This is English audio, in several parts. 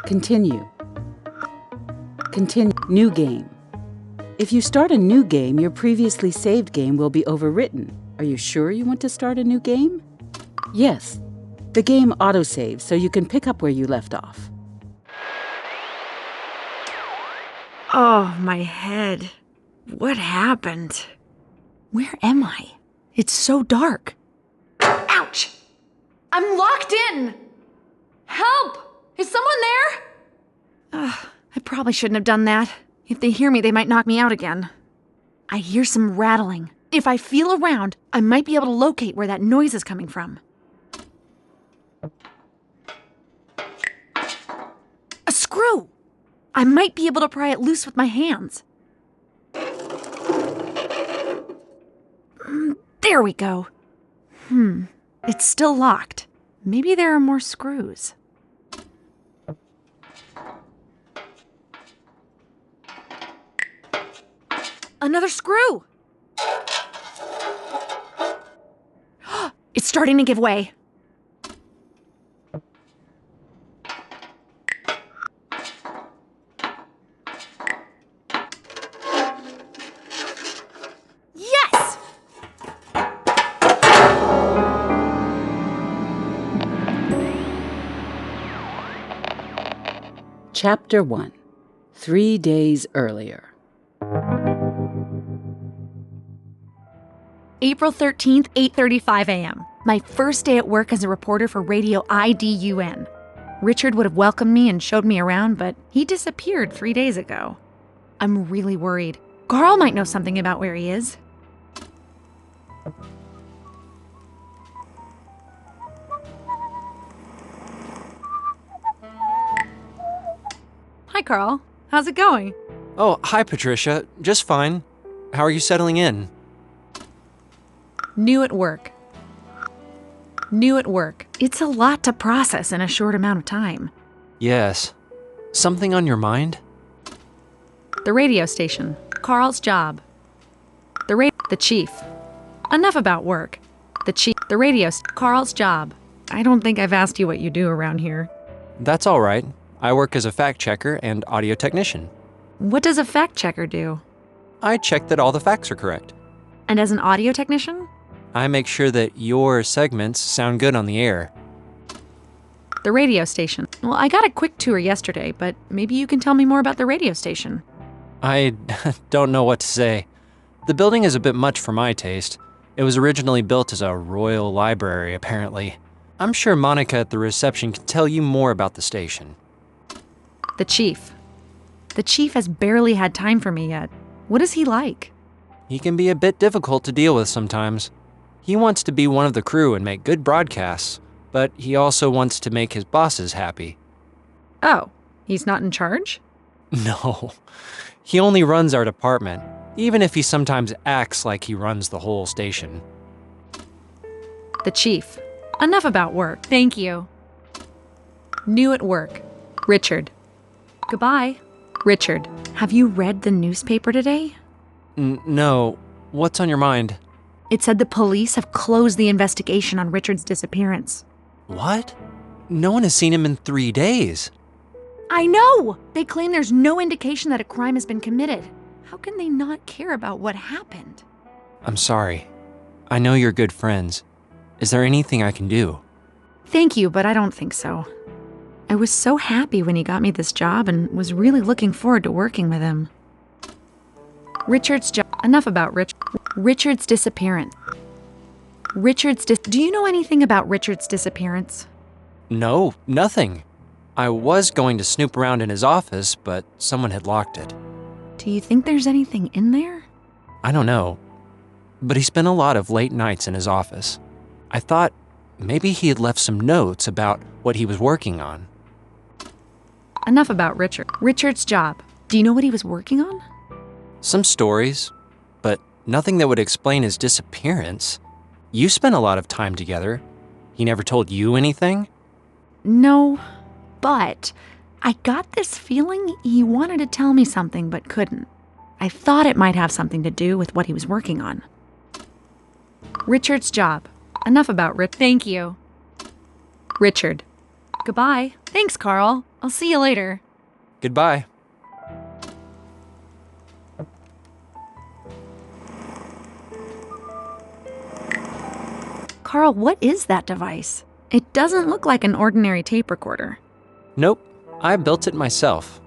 Continue. Continue. New game. If you start a new game, your previously saved game will be overwritten. Are you sure you want to start a new game? Yes. The game autosaves, so you can pick up where you left off. Oh, my head. What happened? Where am I? It's so dark. Ouch! I'm locked in! Help! Is someone there? I probably shouldn't have done that. If they hear me, they might knock me out again. I hear some rattling. If I feel around, I might be able to locate where that noise is coming from. A screw! I might be able to pry it loose with my hands. There we go. It's still locked. Maybe there are more screws. Another screw! It's starting to give way. Yes! Chapter 1. 3 days earlier. April 13th, 8:35 a.m. My first day at work as a reporter for Radio IDUN. Richard would have welcomed me and showed me around, but he disappeared 3 days ago. I'm really worried. Carl might know something about where he is. Hi, Carl. How's it going? Oh, hi, Patricia. Just fine. How are you settling in? New at work. It's a lot to process in a short amount of time. Yes. Something on your mind? The radio station. Carl's job. The chief. Enough about work. The chief. The radio. Carl's job. I don't think I've asked you what you do around here. That's all right. I work as a fact checker and audio technician. What does a fact checker do? I check that all the facts are correct. And as an audio technician? I make sure that your segments sound good on the air. The radio station. Well, I got a quick tour yesterday, but maybe you can tell me more about the radio station. I don't know what to say. The building is a bit much for my taste. It was originally built as a royal library, apparently. I'm sure Monica at the reception can tell you more about the station. The chief. The chief has barely had time for me yet. What is he like? He can be a bit difficult to deal with sometimes. He wants to be one of the crew and make good broadcasts, but he also wants to make his bosses happy. Oh, he's not in charge? No, he only runs our department, even if he sometimes acts like he runs the whole station. The chief. Enough about work. Thank you. New at work. Richard. Goodbye. Richard, have you read the newspaper today? No. What's on your mind? It said the police have closed the investigation on Richard's disappearance. What? No one has seen him in 3 days. I know! They claim there's no indication that a crime has been committed. How can they not care about what happened? I'm sorry. I know you're good friends. Is there anything I can do? Thank you, but I don't think so. I was so happy when he got me this job and was really looking forward to working with him. Richard's job. Enough about Richard's disappearance. Do you know anything about Richard's disappearance? No, nothing. I was going to snoop around in his office, but someone had locked it. Do you think there's anything in there? I don't know. But he spent a lot of late nights in his office. I thought maybe he had left some notes about what he was working on. Enough about Richard. Richard's job. Do you know what he was working on? Some stories, but nothing that would explain his disappearance. You spent a lot of time together. He never told you anything? No, but I got this feeling he wanted to tell me something but couldn't. I thought it might have something to do with what he was working on. Richard's job. Enough about Thank you. Richard. Goodbye. Thanks, Carl. I'll see you later. Goodbye. Carl, what is that device? It doesn't look like an ordinary tape recorder. Nope, I built it myself.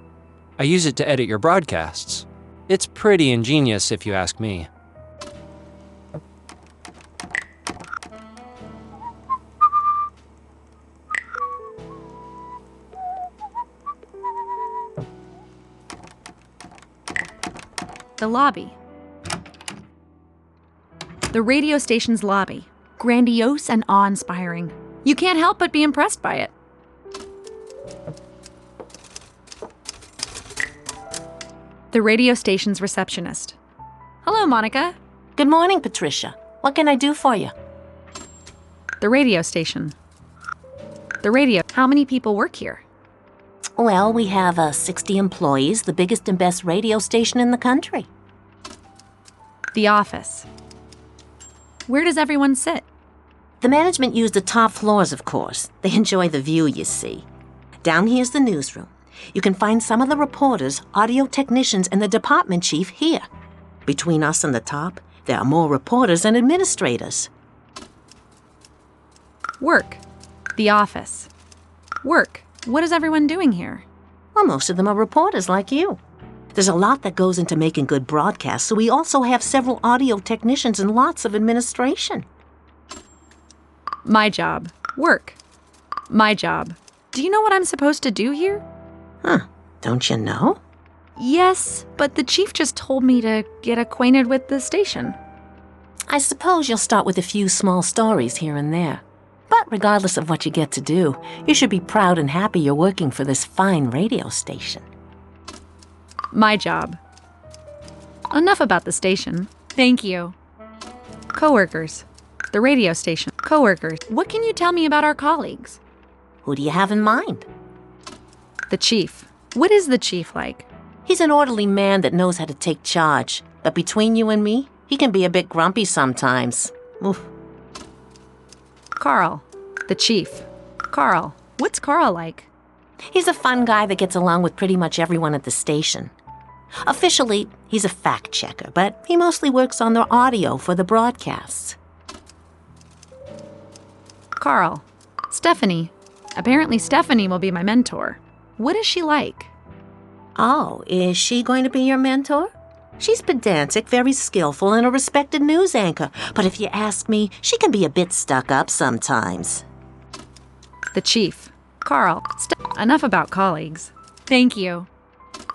I use it to edit your broadcasts. It's pretty ingenious if you ask me. The lobby. The radio station's lobby. Grandiose and awe-inspiring. You can't help but be impressed by it. The radio station's receptionist. Hello, Monica. Good morning, Patricia. What can I do for you? The radio station. The radio. How many people work here? Well, we have 60 employees, the biggest and best radio station in the country. The office. Where does everyone sit? The management use the top floors, of course. They enjoy the view, you see. Down here's the newsroom. You can find some of the reporters, audio technicians, and the department chief here. Between us and the top, there are more reporters and administrators. Work. The office. Work. What is everyone doing here? Well, most of them are reporters like you. There's a lot that goes into making good broadcasts, so we also have several audio technicians and lots of administration. My job. Work. My job. Do you know what I'm supposed to do here? Huh, don't you know? Yes, but the chief just told me to get acquainted with the station. I suppose you'll start with a few small stories here and there. But regardless of what you get to do, you should be proud and happy you're working for this fine radio station. My job. Enough about the station. Thank you. Coworkers. The radio station. Coworkers. What can you tell me about our colleagues? Who do you have in mind? The chief. What is the chief like? He's an orderly man that knows how to take charge. But between you and me, he can be a bit grumpy sometimes. Oof. Carl. The chief. Carl. What's Carl like? He's a fun guy that gets along with pretty much everyone at the station. Officially, he's a fact checker, but he mostly works on the audio for the broadcasts. Carl. Stephanie. Apparently Stephanie will be my mentor. What is she like? Oh, is she going to be your mentor? She's pedantic, very skillful, and a respected news anchor. But if you ask me, she can be a bit stuck up sometimes. The chief. Carl. Enough about colleagues. Thank you.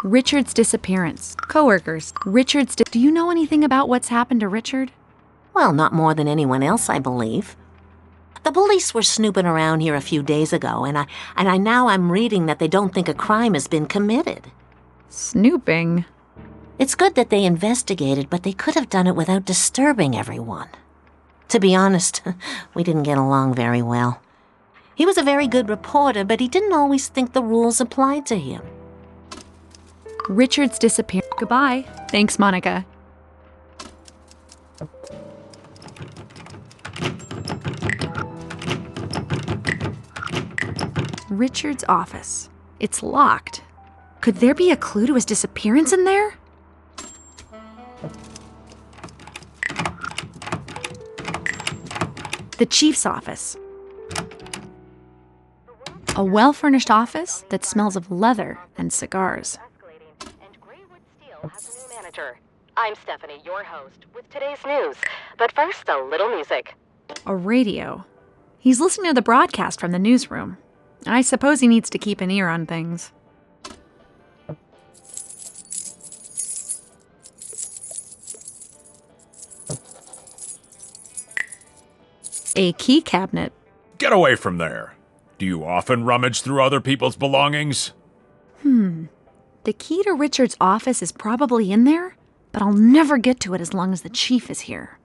Richard's disappearance. Coworkers. Do you know anything about what's happened to Richard? Well, not more than anyone else, I believe. The police were snooping around here a few days ago, and I'm reading that they don't think a crime has been committed. Snooping? It's good that they investigated, but they could have done it without disturbing everyone. To be honest, we didn't get along very well. He was a very good reporter, but he didn't always think the rules applied to him. Richard's disappearance. Goodbye. Thanks, Monica. Richard's office. It's locked. Could there be a clue to his disappearance in there? The chief's office. A well-furnished office that smells of leather and cigars. I'm Stephanie, your host, with today's news. But first, a little music. A radio. He's listening to the broadcast from the newsroom. I suppose he needs to keep an ear on things. A key cabinet. Get away from there. Do you often rummage through other people's belongings? The key to Richard's office is probably in there, but I'll never get to it as long as the chief is here.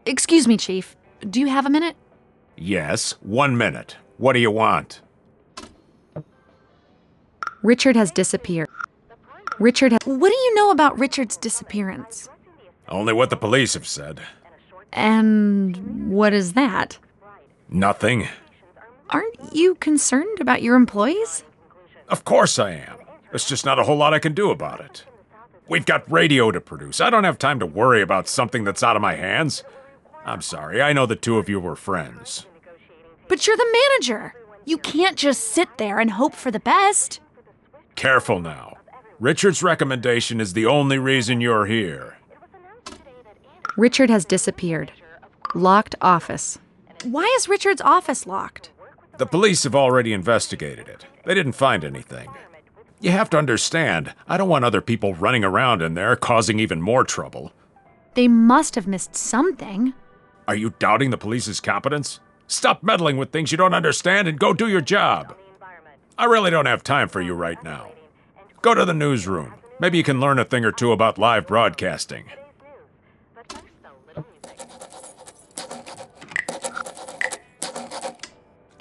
Excuse me, Chief. Do you have a minute? Yes, 1 minute. What do you want? Richard has disappeared. What do you know about Richard's disappearance? Only what the police have said. And what is that? Nothing. Aren't you concerned about your employees? Of course I am. There's just not a whole lot I can do about it. We've got radio to produce. I don't have time to worry about something that's out of my hands. I'm sorry, I know the two of you were friends. But you're the manager. You can't just sit there and hope for the best. Careful now. Richard's recommendation is the only reason you're here. Richard has disappeared. Locked office. Why is Richard's office locked? The police have already investigated it. They didn't find anything. You have to understand, I don't want other people running around in there causing even more trouble. They must have missed something. Are you doubting the police's competence? Stop meddling with things you don't understand and go do your job. I really don't have time for you right now. Go to the newsroom. Maybe you can learn a thing or two about live broadcasting.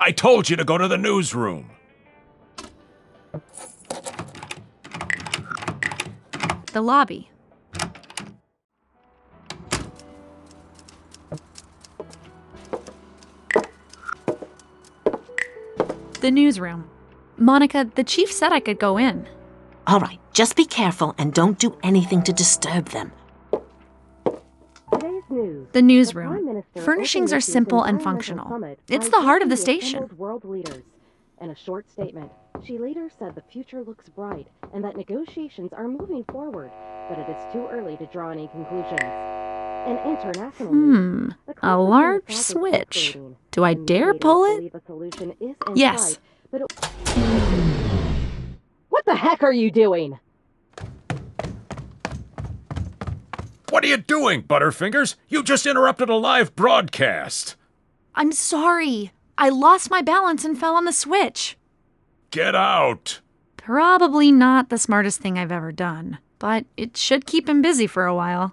I told you to go to the newsroom. The lobby. The newsroom. Monica, the chief said I could go in. All right, just be careful and don't do anything to disturb them. The newsroom. Furnishings are simple and functional. It's the heart of the station. World leaders. In a short statement, she later said the future looks bright and that negotiations are moving forward, but it is too early to draw any conclusions. In international news, the A conflict in large the South is switch. escalating. Do I dare Leaders pull it? believe a solution is in Yes. sight, but What the heck are you doing? What are you doing, Butterfingers? You just interrupted a live broadcast. I'm sorry. I lost my balance and fell on the switch. Get out. Probably not the smartest thing I've ever done, but it should keep him busy for a while.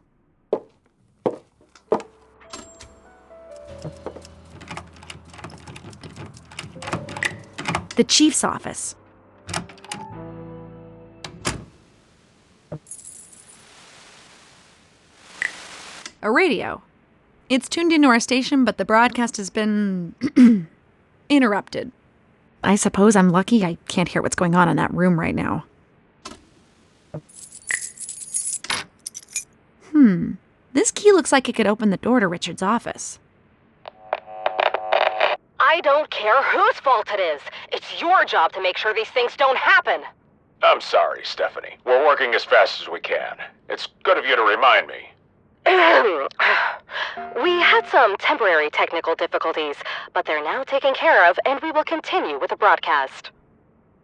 The chief's office. A radio. It's tuned into our station, but the broadcast has been interrupted. I suppose I'm lucky I can't hear what's going on in that room right now. This key looks like it could open the door to Richard's office. I don't care whose fault it is. It's your job to make sure these things don't happen. I'm sorry, Stephanie. We're working as fast as we can. It's good of you to remind me. We had some temporary technical difficulties, but they're now taken care of, and we will continue with the broadcast.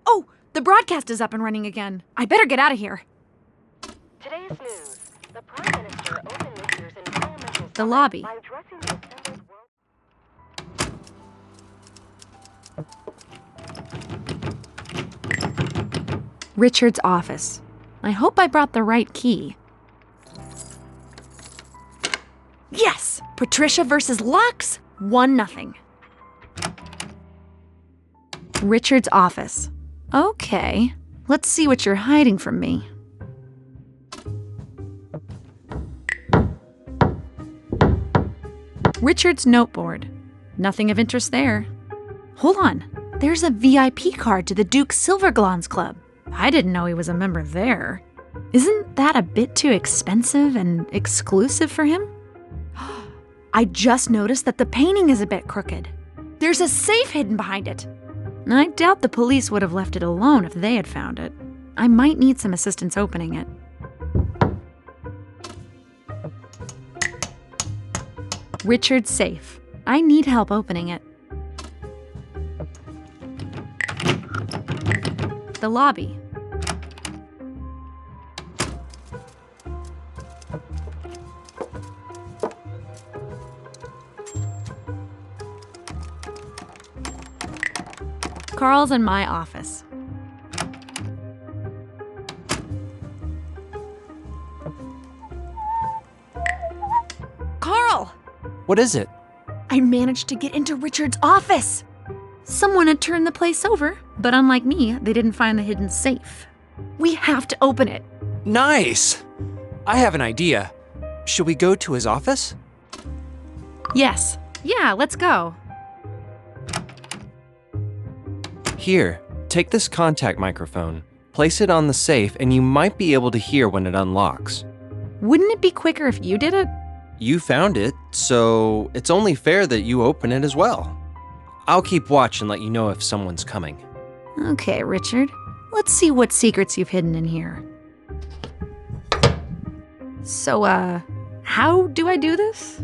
Oh, the broadcast is up and running again. I better get out of here. Today's news. The Prime Minister opened this year's environmental The lobby. by addressing the assembled world. Richard's office. I hope I brought the right key. Yes! Patricia versus Lux? 1-0. Richard's office. Okay. Let's see what you're hiding from me. Richard's noteboard. Nothing of interest there. Hold on. There's a VIP card to the Duke Silverglans Club. I didn't know he was a member there. Isn't that a bit too expensive and exclusive for him? I just noticed that the painting is a bit crooked. There's a safe hidden behind it. I doubt the police would have left it alone if they had found it. I might need some assistance opening it. Richard's safe. I need help opening it. The lobby. Carl's in my office. Carl! What is it? I managed to get into Richard's office. Someone had turned the place over, but unlike me, they didn't find the hidden safe. We have to open it. Nice! I have an idea. Should we go to his office? Yes. Yeah, let's go. Here, take this contact microphone, place it on the safe, and you might be able to hear when it unlocks. Wouldn't it be quicker if you did it? You found it, so it's only fair that you open it as well. I'll keep watch and let you know if someone's coming. Okay, Richard. Let's see what secrets you've hidden in here. So, how do I do this?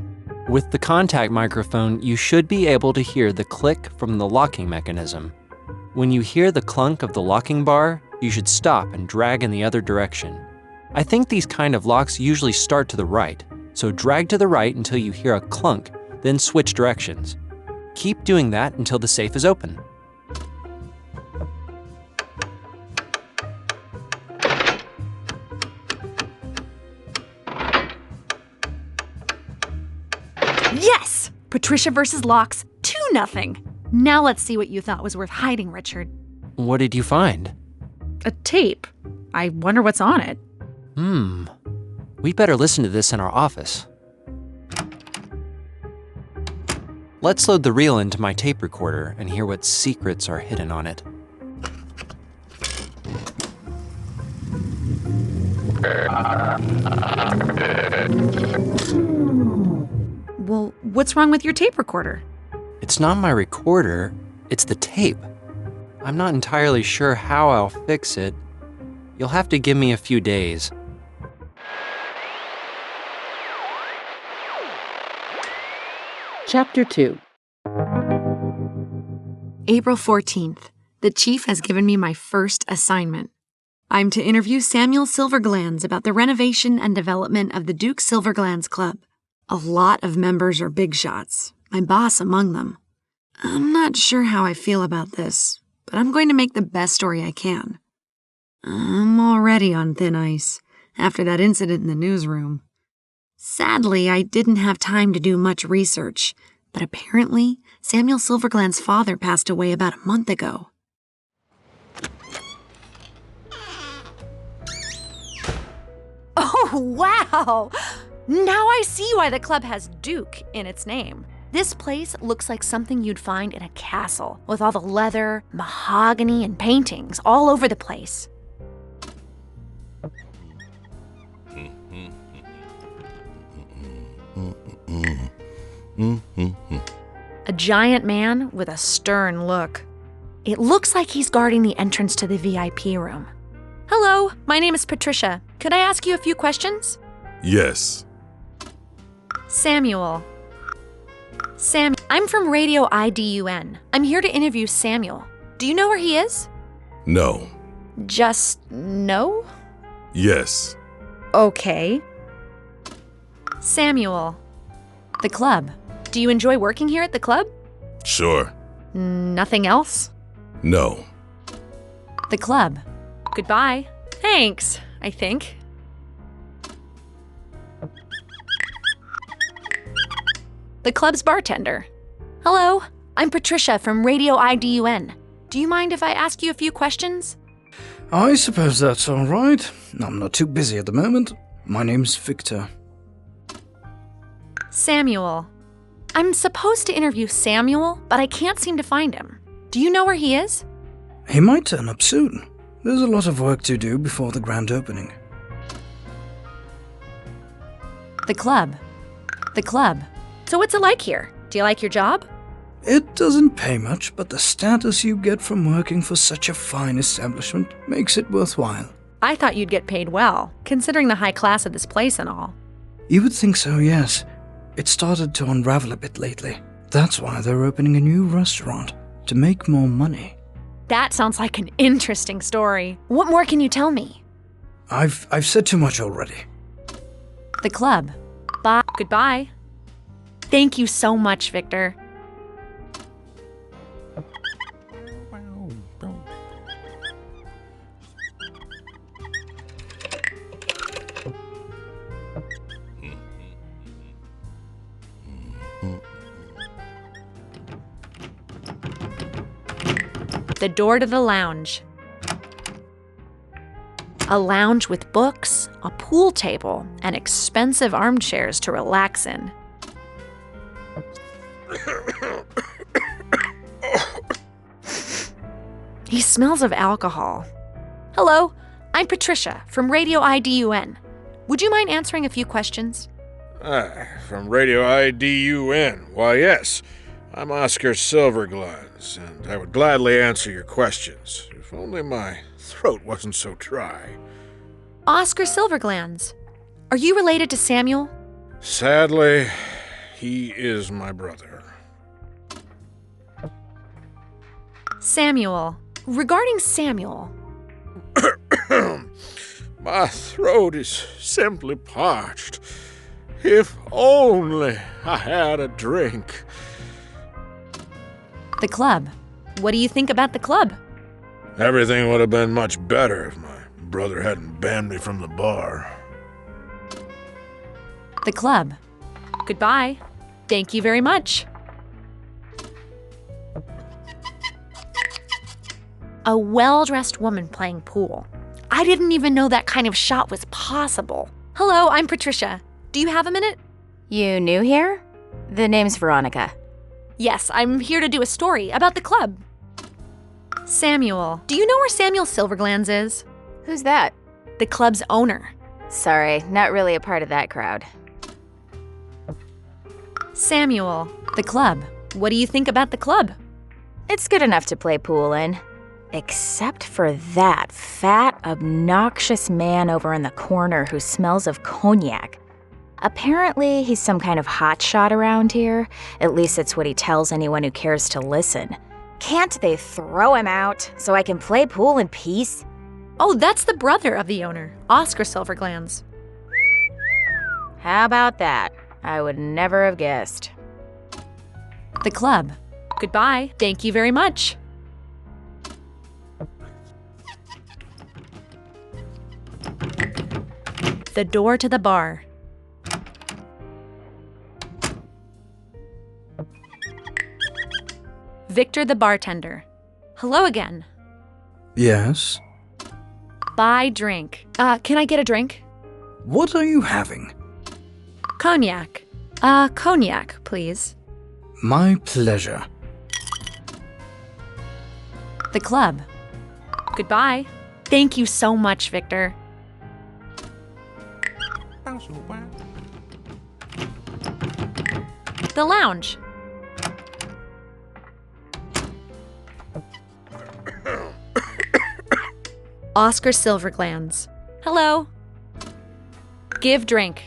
With the contact microphone, you should be able to hear the click from the locking mechanism. When you hear the clunk of the locking bar, you should stop and drag in the other direction. I think these kind of locks usually start to the right, so drag to the right until you hear a clunk, then switch directions. Keep doing that until the safe is open. Yes! Patricia versus locks, 2-0. Now let's see what you thought was worth hiding, Richard. What did you find? A tape. I wonder what's on it. We'd better listen to this in our office. Let's load the reel into my tape recorder and hear what secrets are hidden on it. Well, what's wrong with your tape recorder? It's not my recorder, it's the tape. I'm not entirely sure how I'll fix it. You'll have to give me a few days. Chapter 2. April 14th. The chief has given me my first assignment. I'm to interview Samuel Silverglands about the renovation and development of the Duke Silverglands Club. A lot of members are big shots, my boss among them. I'm not sure how I feel about this, but I'm going to make the best story I can. I'm already on thin ice after that incident in the newsroom. Sadly, I didn't have time to do much research, but apparently Samuel Silvergland's father passed away about a month ago. Oh, wow! Now I see why the club has Duke in its name. This place looks like something you'd find in a castle, with all the leather, mahogany, and paintings all over the place. A giant man with a stern look. It looks like he's guarding the entrance to the VIP room. Hello, my name is Patricia. Could I ask you a few questions? Yes. Samuel. I'm from Radio IDUN. I'm here to interview Samuel. Do you know where he is? No. Just no? Yes. Okay. Samuel. The club. Do you enjoy working here at the club? Sure. Nothing else? No. The club. Goodbye. Thanks, I think. The club's bartender. Hello, I'm Patricia from Radio IDUN. Do you mind if I ask you a few questions? I suppose that's all right. I'm not too busy at the moment. My name's Victor. Samuel. I'm supposed to interview Samuel, but I can't seem to find him. Do you know where he is? He might turn up soon. There's a lot of work to do before the grand opening. The club. The club. So what's it like here? Do you like your job? It doesn't pay much, but the status you get from working for such a fine establishment makes it worthwhile. I thought you'd get paid well, considering the high class of this place and all. You would think so, yes. It started to unravel a bit lately. That's why they're opening a new restaurant, to make more money. That sounds like an interesting story. What more can you tell me? I've said too much already. The club. Bye. Goodbye. Thank you so much, Victor. The door to the lounge. A lounge with books, a pool table, and expensive armchairs to relax in. He smells of alcohol. Hello, I'm Patricia from Radio IDUN. Would you mind answering a few questions? From Radio IDUN. Why, yes. I'm Oscar Silverglands, and I would gladly answer your questions, if only my throat wasn't so dry. Oscar Silverglands. Are you related to Samuel? Sadly, he is my brother. Samuel. Regarding Samuel. My throat is simply parched. If only I had a drink. The club. What do you think about the club? Everything would have been much better if my brother hadn't banned me from the bar. The club. Goodbye. Thank you very much. A well-dressed woman playing pool. I didn't even know that kind of shot was possible. Hello, I'm Patricia. Do you have a minute? You new here? The name's Veronica. Yes, I'm here to do a story about the club. Samuel. Do you know where Samuel Silverglands is? Who's that? The club's owner. Sorry, not really a part of that crowd. Samuel. The club. What do you think about the club? It's good enough to play pool in. Except for that fat, obnoxious man over in the corner who smells of cognac. Apparently, he's some kind of hotshot around here. At least it's what he tells anyone who cares to listen. Can't they throw him out so I can play pool in peace? Oh, that's the brother of the owner, Oscar Silverglands. How about that? I would never have guessed. The club. Goodbye. Thank you very much. The door to the bar. Victor the bartender. Hello again. Yes? Buy drink. Can I get a drink? What are you having? Cognac. Cognac, please. My pleasure. The club. Goodbye. Thank you so much, Victor. The lounge. Oscar Silverglands. Hello. Give drink.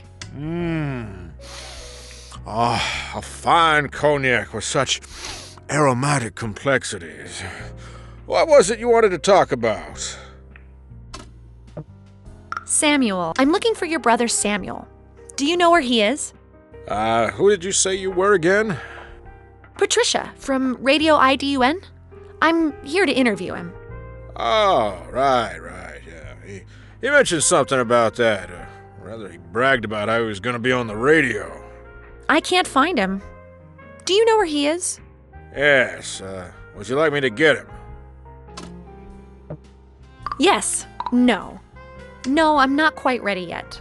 A fine cognac with such aromatic complexities. What was it you wanted to talk about? Samuel. I'm looking for your brother Samuel. Do you know where he is? Who did you say you were again? Patricia, from Radio IDUN. I'm here to interview him. Oh, right, yeah. He mentioned something about that. Rather, he bragged about how he was going to be on the radio. I can't find him. Do you know where he is? Yes, would you like me to get him? Yes. No. No, I'm not quite ready yet.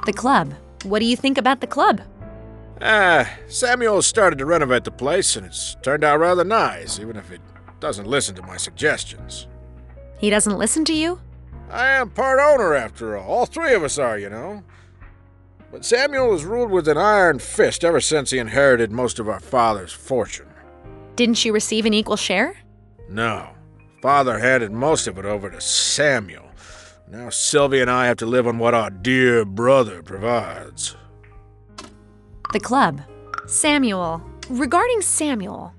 The club. What do you think about the club? Samuel started to renovate the place, and it's turned out rather nice, even if it doesn't listen to my suggestions. He doesn't listen to you? I am part owner, after all. All three of us are, you know. But Samuel has ruled with an iron fist ever since he inherited most of our father's fortune. Didn't you receive an equal share? No. Father handed most of it over to Samuel. Now Sylvia and I have to live on what our dear brother provides. The club. Samuel. Regarding Samuel.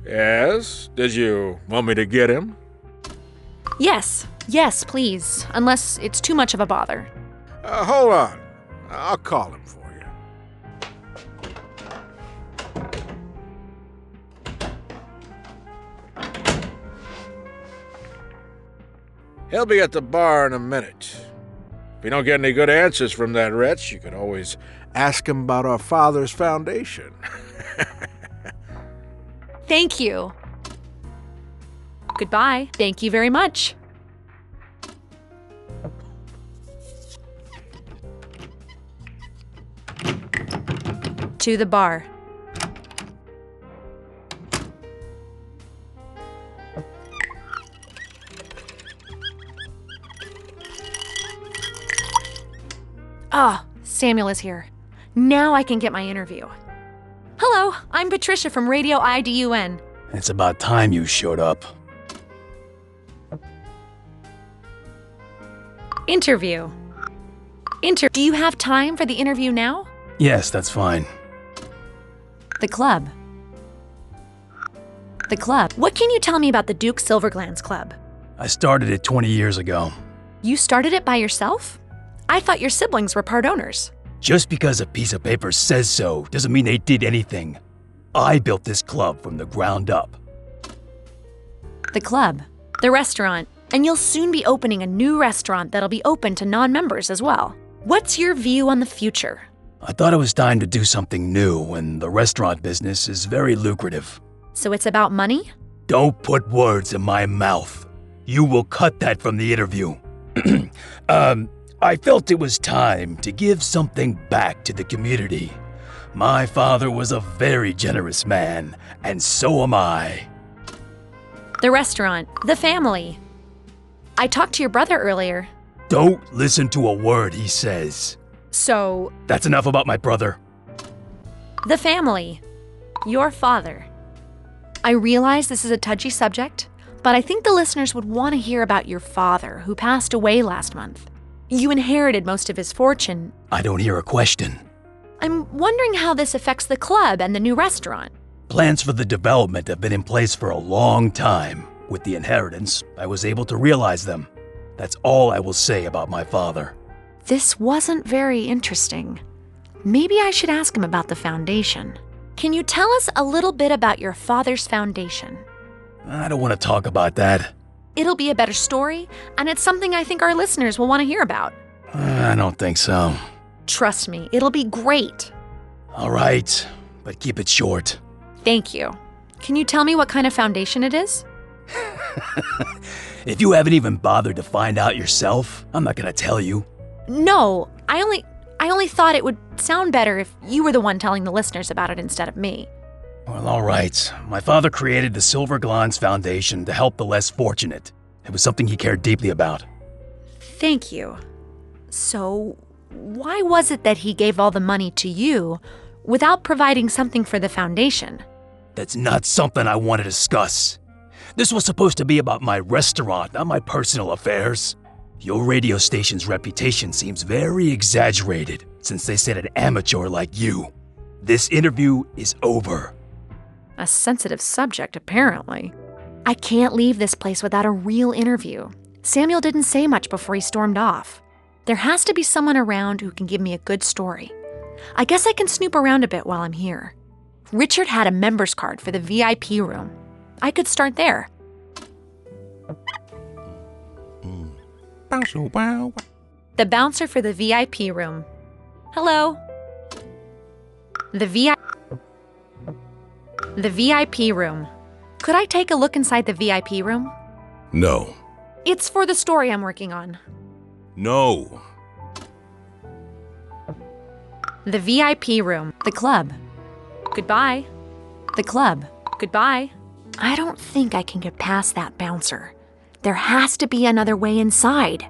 Yes? Did you want me to get him? Yes. Yes, please. Unless it's too much of a bother. Hold on. I'll call him for you. He'll be at the bar in a minute. If you don't get any good answers from that wretch, you could always ask him about our father's foundation. Thank you. Goodbye. Thank you very much. To the bar. Samuel is here. Now I can get my interview. Hello, I'm Patricia from Radio IDUN. It's about time you showed up. Interview. Do you have time for the interview now? Yes, that's fine. The club. What can you tell me about the Duke Silverglands Club? I started it 20 years ago. You started it by yourself? I thought your siblings were part owners. Just because a piece of paper says so doesn't mean they did anything. I built this club from the ground up. The club. The restaurant. And you'll soon be opening a new restaurant that'll be open to non-members as well. What's your view on the future? I thought it was time to do something new, and the restaurant business is very lucrative. So it's about money? Don't put words in my mouth. You will cut that from the interview. I felt it was time to give something back to the community. My father was a very generous man, and so am I. The restaurant. The family. I talked to your brother earlier. Don't listen to a word he says. So... That's enough about my brother. The family. Your father. I realize this is a touchy subject, but I think the listeners would want to hear about your father, who passed away last month. You inherited most of his fortune. I don't hear a question. I'm wondering how this affects the club and the new restaurant. Plans for the development have been in place for a long time. With the inheritance, I was able to realize them. That's all I will say about my father. This wasn't very interesting. Maybe I should ask him about the foundation. Can you tell us a little bit about your father's foundation? I don't want to talk about that. It'll be a better story, and it's something I think our listeners will want to hear about. I don't think so. Trust me, it'll be great. All right, but keep it short. Thank you. Can you tell me what kind of foundation it is? If you haven't even bothered to find out yourself, I'm not gonna tell you. No, I only thought it would sound better if you were the one telling the listeners about it instead of me. Well, all right. My father created the Silverglands Foundation to help the less fortunate. It was something he cared deeply about. Thank you. So, why was it that he gave all the money to you without providing something for the foundation? That's not something I want to discuss. This was supposed to be about my restaurant, not my personal affairs. Your radio station's reputation seems very exaggerated since they said an amateur like you. This interview is over. A sensitive subject, apparently. I can't leave this place without a real interview. Samuel didn't say much before he stormed off. There has to be someone around who can give me a good story. I guess I can snoop around a bit while I'm here. Richard had a member's card for the VIP room. I could start there. The bouncer for the VIP room. Hello. The VIP room. Could I take a look inside the VIP room? No. It's for the story I'm working on. No. The VIP room. The club. Goodbye. The club. Goodbye. I don't think I can get past that bouncer. There has to be another way inside.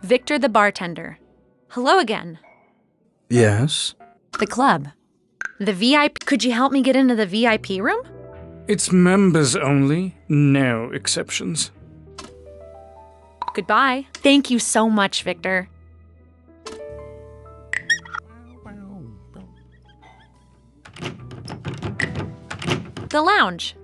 Victor the bartender. Hello again. Yes? The club. The VIP. Could you help me get into the VIP room? It's members only, no exceptions. Goodbye. Thank you so much, Victor. The lounge.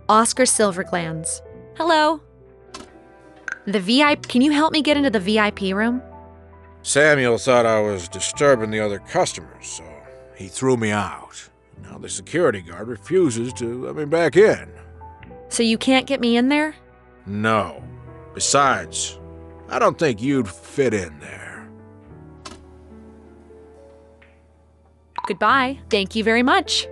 Oscar Silverglands. Hello. The VIP. Can you help me get into the VIP room? Samuel thought I was disturbing the other customers, so he threw me out. Now the security guard refuses to let me back in. So you can't get me in there? No. Besides, I don't think you'd fit in there. Goodbye. Thank you very much.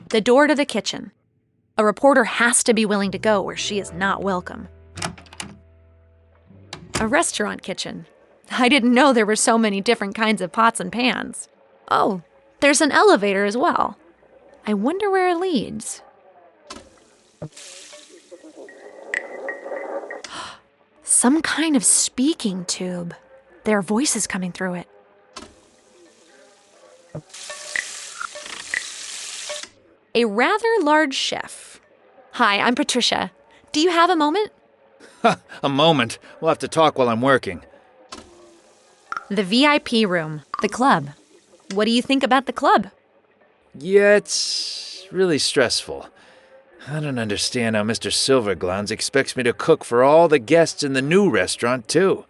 The door to the kitchen. A reporter has to be willing to go where she is not welcome. A restaurant kitchen. I didn't know there were so many different kinds of pots and pans. Oh, there's an elevator as well. I wonder where it leads. Some kind of speaking tube. There are voices coming through it. A rather large chef. Hi, I'm Patricia. Do you have a moment? A moment. We'll have to talk while I'm working. The VIP room. The club. What do you think about the club? Yeah, it's really stressful. I don't understand how Mr. Silverglans expects me to cook for all the guests in the new restaurant, too.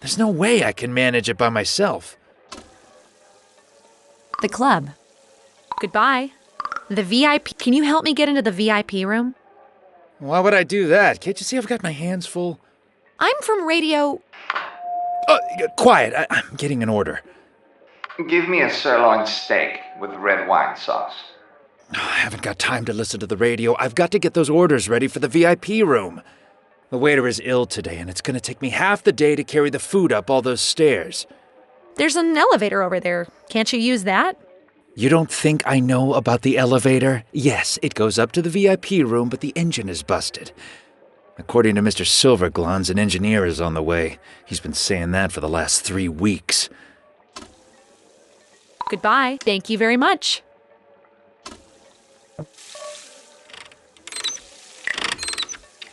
There's no way I can manage it by myself. The club. Goodbye. The VIP. Can you help me get into the VIP room? Why would I do that? Can't you see I've got my hands full? I'm from radio. Oh, quiet. I'm getting an order. Give me a sirloin steak with red wine sauce. I haven't got time to listen to the radio. I've got to get those orders ready for the VIP room. The waiter is ill today, and it's going to take me half the day to carry the food up all those stairs. There's an elevator over there. Can't you use that? You don't think I know about the elevator? Yes, it goes up to the VIP room, but the engine is busted. According to Mr. Silverglans, an engineer is on the way. He's been saying that for the last 3 weeks. Goodbye. Thank you very much.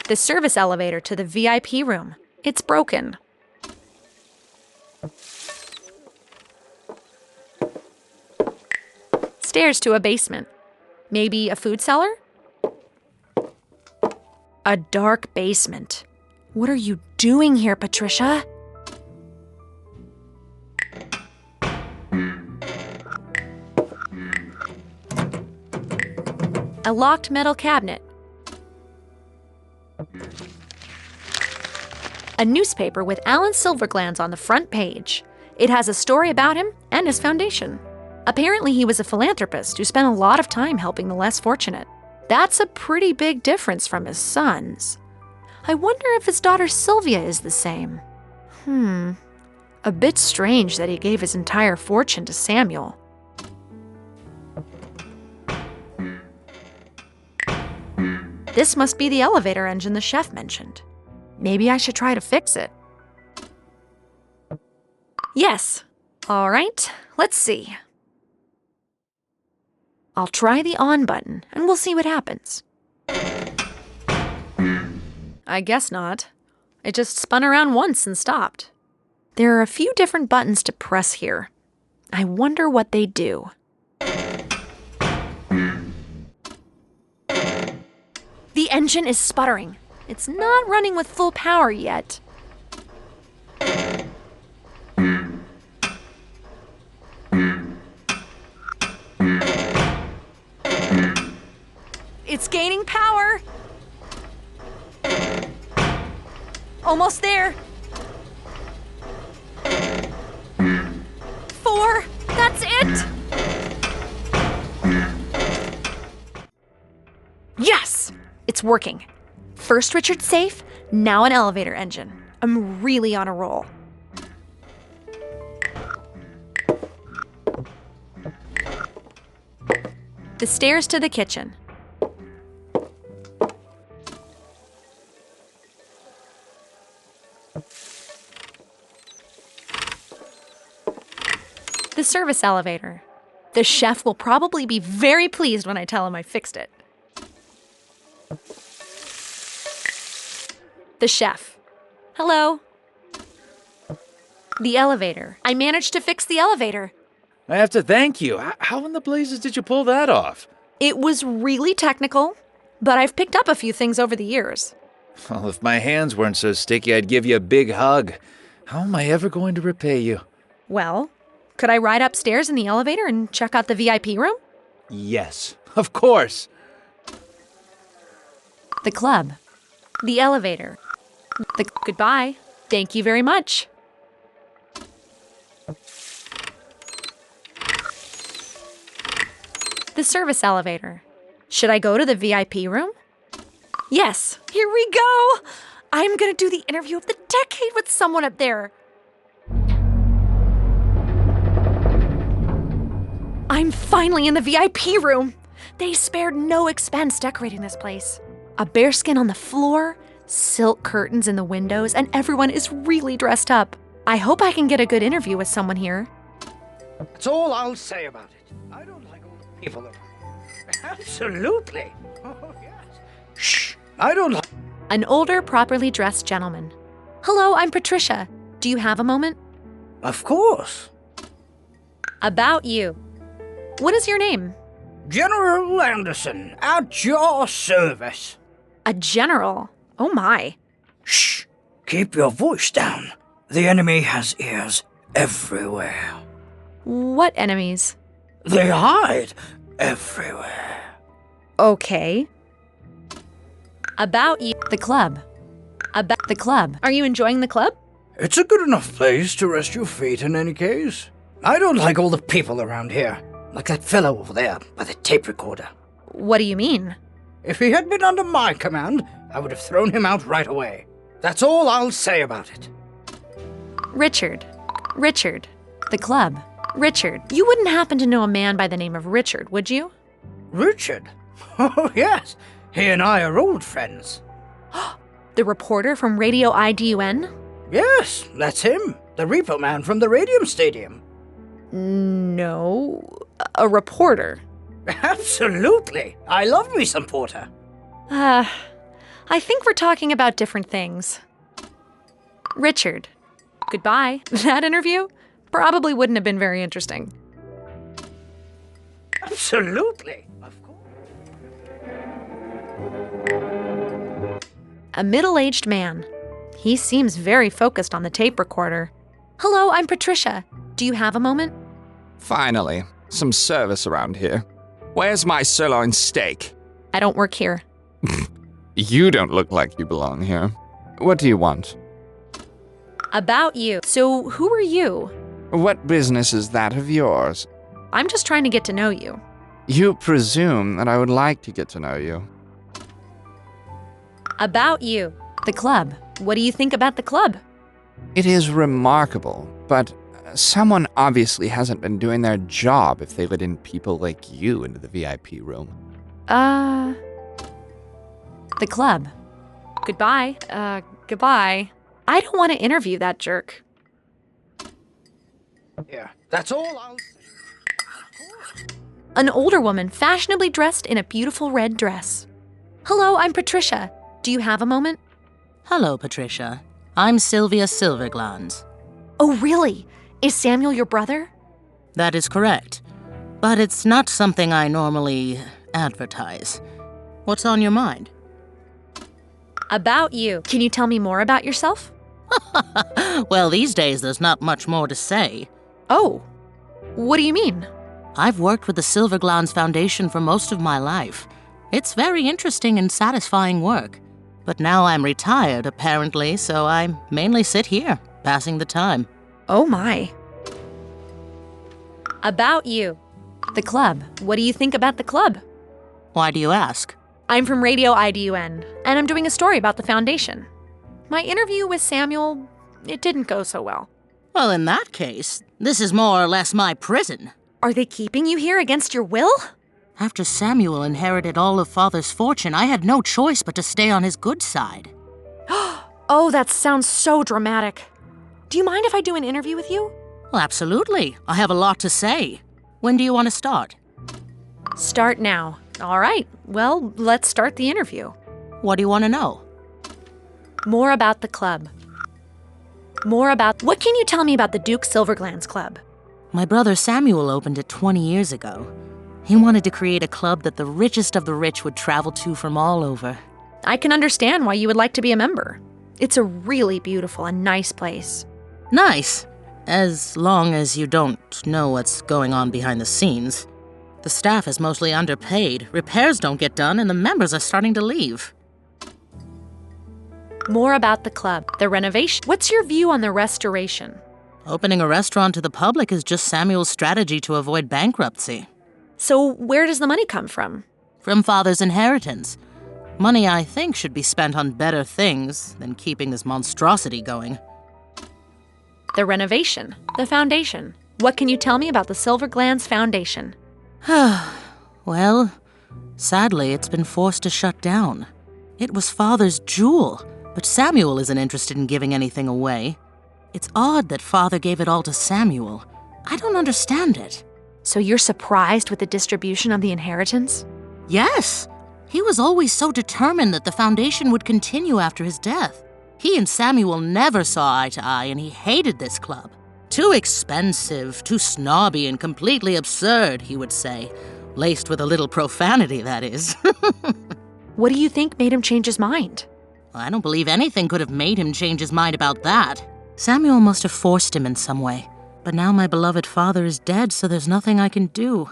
The service elevator to the VIP room. It's broken. Stairs to a basement. Maybe a food cellar? A dark basement. What are you doing here, Patricia? A locked metal cabinet. A newspaper with Alan Silverglans on the front page. It has a story about him and his foundation. Apparently he was a philanthropist who spent a lot of time helping the less fortunate. That's a pretty big difference from his sons. I wonder if his daughter Sylvia is the same. A bit strange that he gave his entire fortune to Samuel. This must be the elevator engine the chef mentioned. Maybe I should try to fix it. Yes. All right, let's see. I'll try the on button, and we'll see what happens. I guess not. It just spun around once and stopped. There are a few different buttons to press here. I wonder what they do. The engine is sputtering. It's not running with full power yet. It's gaining power. Almost there. 4. That's it. Yes! It's working. First Richard's safe, now an elevator engine. I'm really on a roll. The stairs to the kitchen. The service elevator. The chef will probably be very pleased when I tell him I fixed it. The chef. Hello. The elevator. I managed to fix the elevator. I have to thank you. How in the blazes did you pull that off? It was really technical, but I've picked up a few things over the years. Well, if my hands weren't so sticky, I'd give you a big hug. How am I ever going to repay you? Well, could I ride upstairs in the elevator and check out the VIP room? Yes, of course. The club. The elevator. Goodbye. Thank you very much. The service elevator. Should I go to the VIP room? Yes, here we go! I'm gonna do the interview of the decade with someone up there. I'm finally in the VIP room. They spared no expense decorating this place. A bearskin on the floor, silk curtains in the windows, and everyone is really dressed up. I hope I can get a good interview with someone here. That's all I'll say about it. I don't like all the people around. Absolutely. Oh, yes. Shh. I don't like... An older, properly dressed gentleman. Hello, I'm Patricia. Do you have a moment? Of course. About you. What is your name? General Anderson, at your service. A general? Oh my. Shh. Keep your voice down. The enemy has ears everywhere. What enemies? They hide everywhere. Okay. About you. The club. About the club. Are you enjoying the club? It's a good enough place to rest your feet in any case. I don't like all the people around here. Like that fellow over there by the tape recorder. What do you mean? If he had been under my command, I would have thrown him out right away. That's all I'll say about it. Richard. Richard. The club. Richard. You wouldn't happen to know a man by the name of Richard, would you? Richard? Oh, yes. He and I are old friends. The reporter from Radio IDUN? Yes, that's him. The repo man from the Radium Stadium. No. A reporter. Absolutely. I love me some porter. I think we're talking about different things. Richard. Goodbye. That interview probably wouldn't have been very interesting. Absolutely. Of course. A middle-aged man. He seems very focused on the tape recorder. Hello, I'm Patricia. Do you have a moment? Finally, some service around here. Where's my sirloin steak? I don't work here. You don't look like you belong here. What do you want? About you. So, who are you? What business is that of yours? I'm just trying to get to know you. You presume that I would like to get to know you. About you. The club. What do you think about the club? It is remarkable, but someone obviously hasn't been doing their job if they let in people like you into the VIP room. The club. Goodbye. Goodbye. I don't want to interview that jerk. Yeah, that's all I'll say. An older woman fashionably dressed in a beautiful red dress. Hello, I'm Patricia. Do you have a moment? Hello, Patricia. I'm Sylvia Silverglans. Oh, really? Is Samuel your brother? That is correct. But it's not something I normally advertise. What's on your mind? About you. Can you tell me more about yourself? Well, these days there's not much more to say. Oh, what do you mean? I've worked with the Silverglans Foundation for most of my life. It's very interesting and satisfying work. But now I'm retired, apparently, so I mainly sit here, passing the time. Oh my. About you. The club. What do you think about the club? Why do you ask? I'm from Radio IDUN, and I'm doing a story about the foundation. My interview with Samuel, it didn't go so well. Well, in that case, this is more or less my prison. Are they keeping you here against your will? After Samuel inherited all of Father's fortune, I had no choice but to stay on his good side. Oh, that sounds so dramatic. Do you mind if I do an interview with you? Well, absolutely. I have a lot to say. When do you want to start? Start now. All right. Well, let's start the interview. What do you want to know? More about the club. What can you tell me about the Duke Silverglans Club? My brother Samuel opened it 20 years ago. He wanted to create a club that the richest of the rich would travel to from all over. I can understand why you would like to be a member. It's a really beautiful and nice place. Nice, as long as you don't know what's going on behind the scenes. The staff is mostly underpaid, repairs don't get done, and the members are starting to leave. More about the club, the renovation. What's your view on the restoration? Opening a restaurant to the public is just Samuel's strategy to avoid bankruptcy. So where does the money come from? From Father's inheritance. Money, I think, should be spent on better things than keeping this monstrosity going. The renovation, the foundation. What can you tell me about the Silverglands Foundation? Well, sadly, it's been forced to shut down. It was Father's jewel, but Samuel isn't interested in giving anything away. It's odd that Father gave it all to Samuel. I don't understand it. So you're surprised with the distribution of the inheritance? Yes. He was always so determined that the foundation would continue after his death. He and Samuel never saw eye to eye, and he hated this club. Too expensive, too snobby, and completely absurd, he would say. Laced with a little profanity, that is. What do you think made him change his mind? I don't believe anything could have made him change his mind about that. Samuel must have forced him in some way. But now my beloved father is dead, so there's nothing I can do.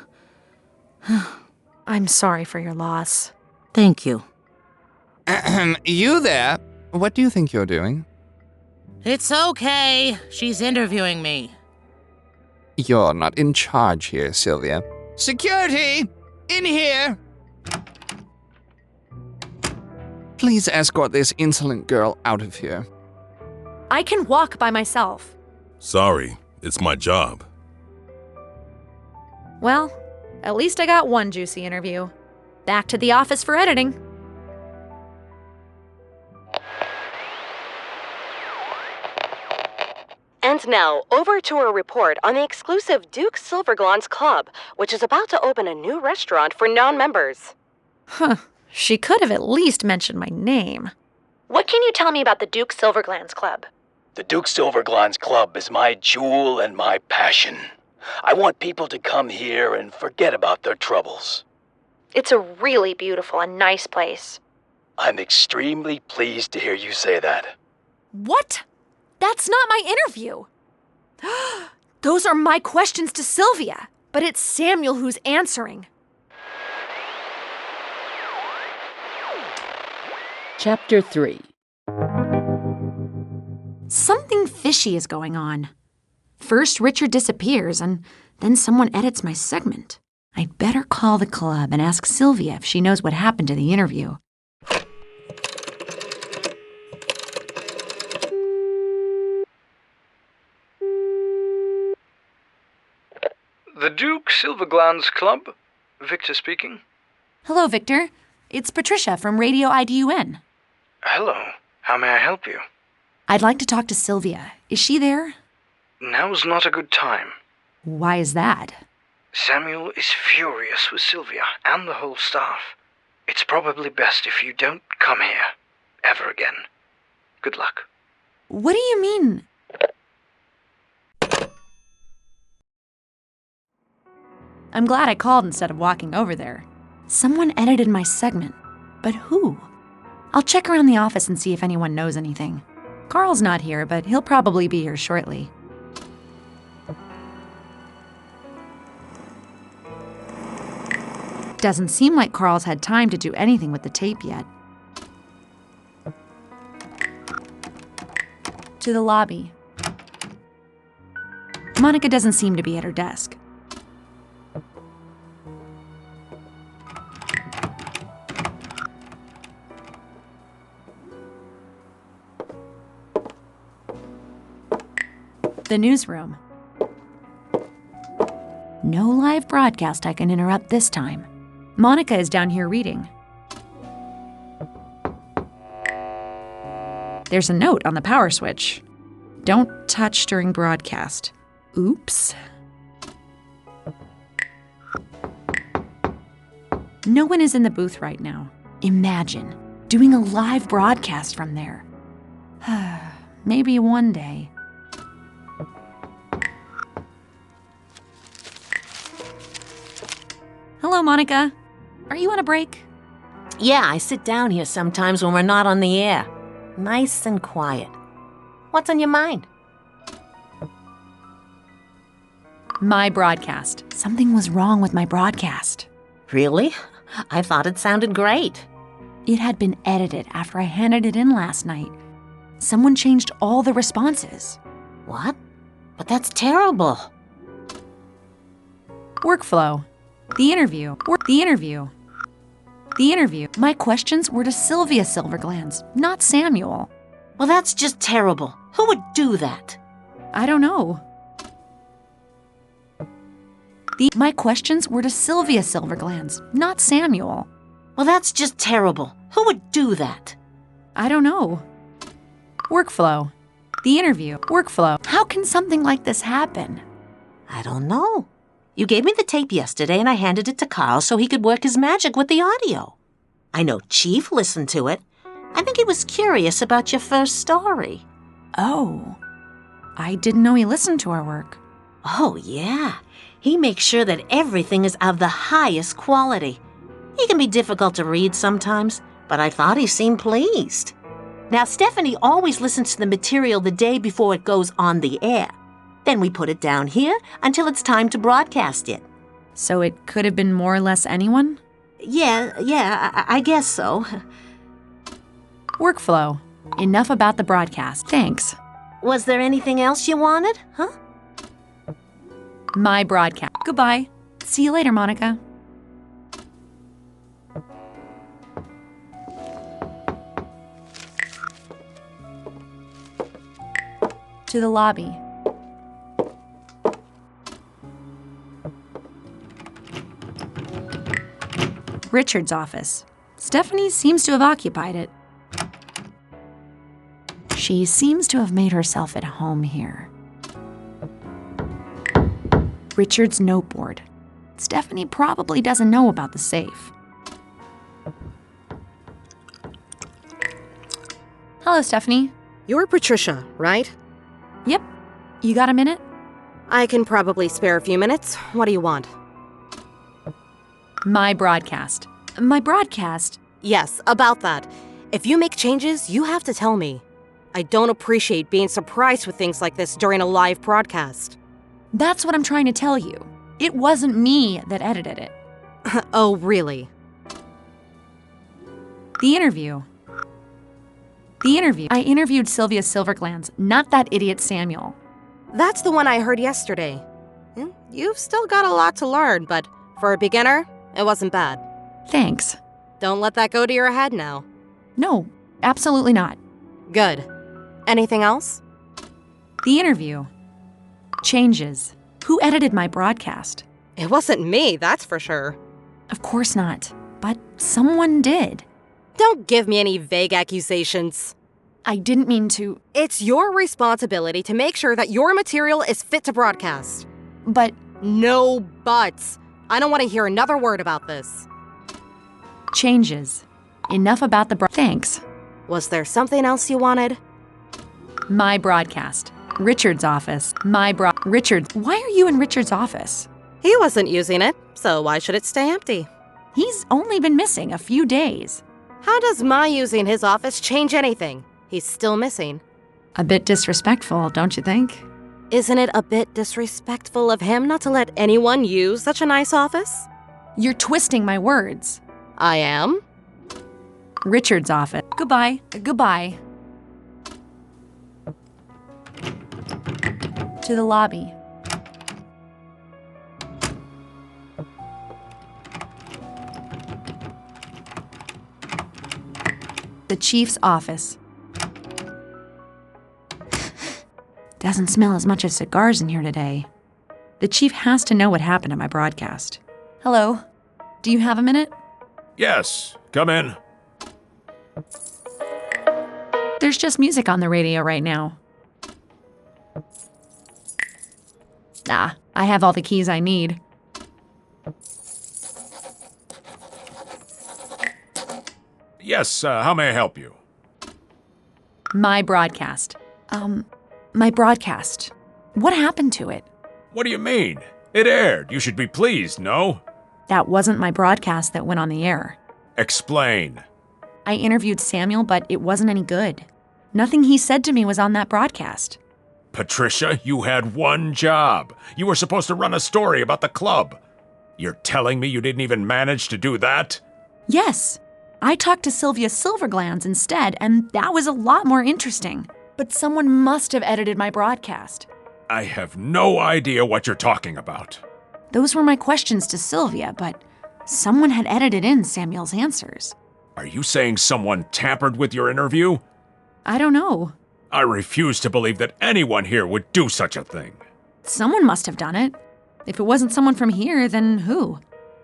I'm sorry for your loss. Thank you. You there? What do you think you're doing? It's okay. She's interviewing me. You're not in charge here, Sylvia. Security! In here! Please escort this insolent girl out of here. I can walk by myself. Sorry, it's my job. Well, at least I got one juicy interview. Back to the office for editing. And now, over to a report on the exclusive Duke Silverglands Club, which is about to open a new restaurant for non-members. Huh. She could have at least mentioned my name. What can you tell me about the Duke Silverglands Club? The Duke Silverglands Club is my jewel and my passion. I want people to come here and forget about their troubles. It's a really beautiful and nice place. I'm extremely pleased to hear you say that. What? That's not my interview. Those are my questions to Sylvia, but it's Samuel who's answering. Chapter 3. Something fishy is going on. First, Richard disappears, and then someone edits my segment. I'd better call the club and ask Sylvia if she knows what happened to the interview. The Duke Silverglands Club? Victor speaking. Hello, Victor. It's Patricia from Radio IDUN. Hello. How may I help you? I'd like to talk to Sylvia. Is she there? Now's not a good time. Why is that? Samuel is furious with Sylvia and the whole staff. It's probably best if you don't come here ever again. Good luck. What do you mean? I'm glad I called instead of walking over there. Someone edited my segment, but who? I'll check around the office and see if anyone knows anything. Carl's not here, but he'll probably be here shortly. Doesn't seem like Carl's had time to do anything with the tape yet. To the lobby. Monica doesn't seem to be at her desk. The newsroom. No live broadcast I can interrupt this time. Monica is down here reading. There's a note on the power switch. Don't touch during broadcast. Oops. No one is in the booth right now. Imagine doing a live broadcast from there. Maybe one day. Hello, Monica. Are you on a break? Yeah, I sit down here sometimes when we're not on the air. Nice and quiet. What's on your mind? My broadcast. Something was wrong with my broadcast. Really? I thought it sounded great. It had been edited after I handed it in last night. Someone changed all the responses. What? But that's terrible. Workflow. The interview. The interview. My questions were to Sylvia Silverglands, not Samuel. Well, that's just terrible. Who would do that? I don't know. My questions were to Sylvia Silverglands, not Samuel. Well, that's just terrible. Who would do that? I don't know. Workflow. The interview. Workflow. How can something like this happen? I don't know. You gave me the tape yesterday and I handed it to Carl so he could work his magic with the audio. I know Chief listened to it. I think he was curious about your first story. Oh. I didn't know he listened to our work. Oh, yeah. He makes sure that everything is of the highest quality. He can be difficult to read sometimes, but I thought he seemed pleased. Now, Stephanie always listens to the material the day before it goes on the air. Then we put it down here until it's time to broadcast it. So it could have been more or less anyone? Yeah, I guess so. Workflow. Enough about the broadcast. Thanks. Was there anything else you wanted, huh? My broadcast. Goodbye. See you later, Monica. To the lobby. Richard's office. Stephanie seems to have occupied it. She seems to have made herself at home here. Richard's noteboard. Stephanie probably doesn't know about the safe. Hello, Stephanie. You're Patricia, right? Yep. You got a minute? I can probably spare a few minutes. What do you want? My broadcast. My broadcast? Yes, about that. If you make changes, you have to tell me. I don't appreciate being surprised with things like this during a live broadcast. That's what I'm trying to tell you. It wasn't me that edited it. Oh, really? The interview. I interviewed Sylvia Silverglands, not that idiot Samuel. That's the one I heard yesterday. You've still got a lot to learn, but for a beginner, it wasn't bad. Thanks. Don't let that go to your head now. No, absolutely not. Good. Anything else? The interview. Changes. Who edited my broadcast? It wasn't me, that's for sure. Of course not, but someone did. Don't give me any vague accusations. I didn't mean to. It's your responsibility to make sure that your material is fit to broadcast. But... No buts. I don't want to hear another word about this. Changes. Enough about the Thanks. Was there something else you wanted? My broadcast. Richard's office. Richard. Why are you in Richard's office? He wasn't using it, so why should it stay empty? He's only been missing a few days. How does my using his office change anything? He's still missing. A bit disrespectful, don't you think? Isn't it a bit disrespectful of him not to let anyone use such a nice office? You're twisting my words. I am? Richard's office. Goodbye. Goodbye. To the lobby. The chief's office. Doesn't smell as much as cigars in here today. The chief has to know what happened at my broadcast. Hello. Do you have a minute? Yes. Come in. There's just music on the radio right now. I have all the keys I need. Yes, how may I help you? My broadcast. My broadcast. What happened to it? What do you mean? It aired. You should be pleased, no? That wasn't my broadcast that went on the air. Explain. I interviewed Samuel, but it wasn't any good. Nothing he said to me was on that broadcast. Patricia, you had one job. You were supposed to run a story about the club. You're telling me you didn't even manage to do that? Yes. I talked to Sylvia Silverglands instead, and that was a lot more interesting. But someone must have edited my broadcast. I have no idea what you're talking about. Those were my questions to Sylvia, but Someone had edited in Samuel's answers. Are you saying someone tampered with your interview? I don't know. I refuse to believe that anyone here would do such a thing. Someone must have done it. If it wasn't someone from here, then who?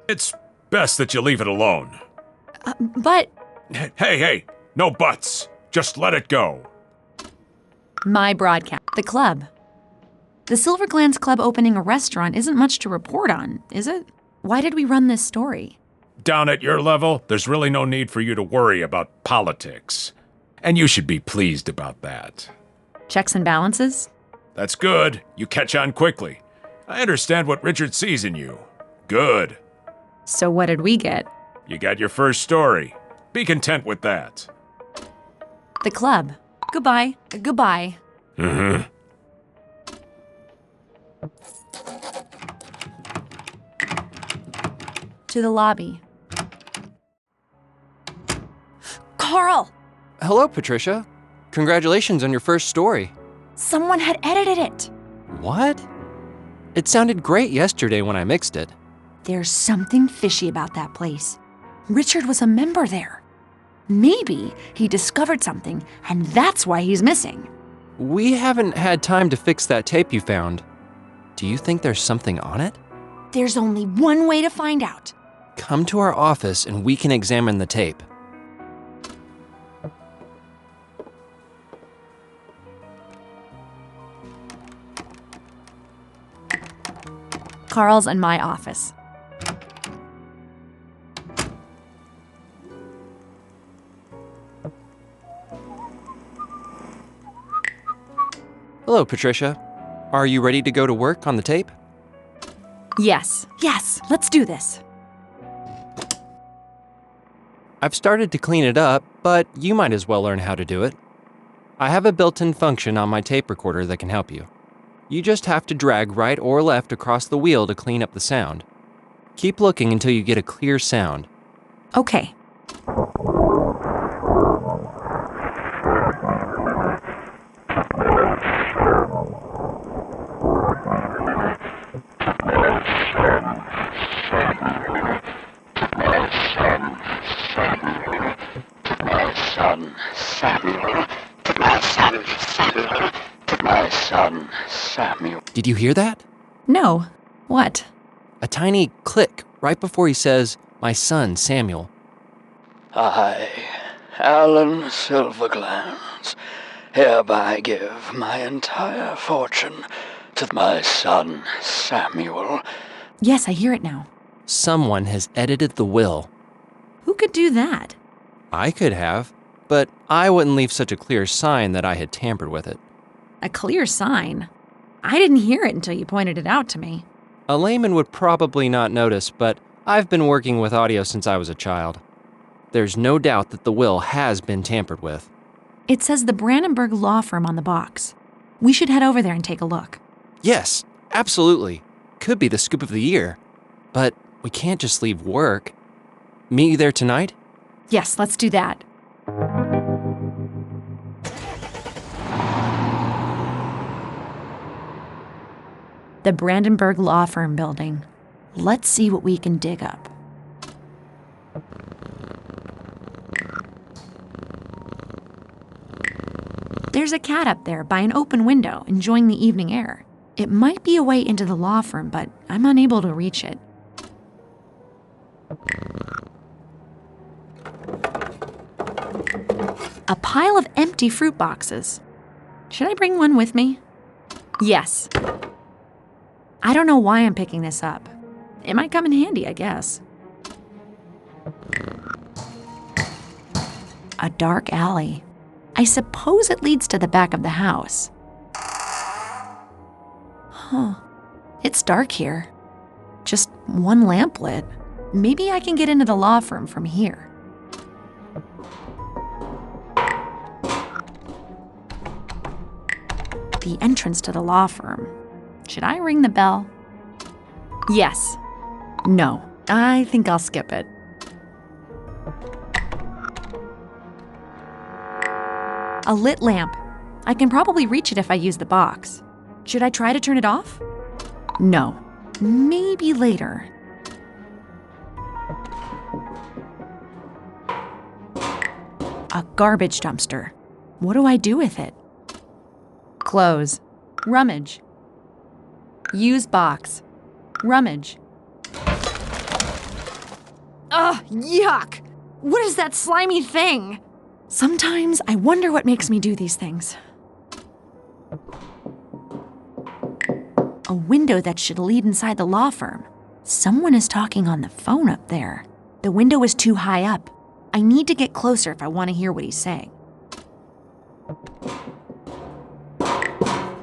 It's best that you leave it alone. But... Hey, no buts. Just let it go. My broadcast. The club. The Silverglands Club opening a restaurant isn't much to report on, is it? Why did we run this story? Down at your level, there's really no need for you to worry about politics. And you should be pleased about that. Checks and balances? That's good. You catch on quickly. I understand what Richard sees in you. Good. So what did we get? You got your first story. Be content with that. The club. Goodbye. Goodbye. Mm-hmm. To the lobby. Carl! Hello, Patricia. Congratulations on your first story. Someone had edited it. What? It sounded great yesterday when I mixed it. There's something fishy about that place. Richard was a member there. Maybe he discovered something, and that's why he's missing. We haven't had time to fix that tape you found. Do you think there's something on it? There's only one way to find out. Come to our office and we can examine the tape. Carl's in my office. Hello, Patricia. Are you ready to go to work on the tape? Yes, let's do this. I've started to clean it up, but you might as well learn how to do it. I have a built-in function on my tape recorder that can help you. You just have to drag right or left across the wheel to clean up the sound. Keep looking until you get a clear sound. Okay. Did you hear that? No. What? A tiny click right before he says, "My son, Samuel." I, Alan Silverglands, hereby give my entire fortune to my son, Samuel. Yes, I hear it now. Someone has edited the will. Who could do that? I could have, but I wouldn't leave such a clear sign that I had tampered with it. A clear sign? I didn't hear it until you pointed it out to me. A layman would probably not notice, but I've been working with audio since I was a child. There's no doubt that the will has been tampered with. It says the Brandenburg Law Firm on the box. We should head over there and take a look. Yes, absolutely. Could be the scoop of the year. But we can't just leave work. Meet you there tonight? Yes, let's do that. The Brandenburg Law Firm building. Let's see what we can dig up. There's a cat up there by an open window, enjoying the evening air. It might be a way into the law firm, but I'm unable to reach it. A pile of empty fruit boxes. Should I bring one with me? Yes. I don't know why I'm picking this up. It might come in handy, I guess. A dark alley. I suppose it leads to the back of the house. Huh. It's dark here. Just one lamp lit. Maybe I can get into the law firm from here. The entrance to the law firm. Should I ring the bell? Yes. No. I think I'll skip it. A lit lamp. I can probably reach it if I use the box. Should I try to turn it off? No. Maybe later. Garbage dumpster. What do I do with it? Close. Rummage. Use box. Rummage. Ugh, yuck! What is that slimy thing? Sometimes I wonder what makes me do these things. A window that should lead inside the law firm. Someone is talking on the phone up there. The window is too high up. I need to get closer if I want to hear what he's saying.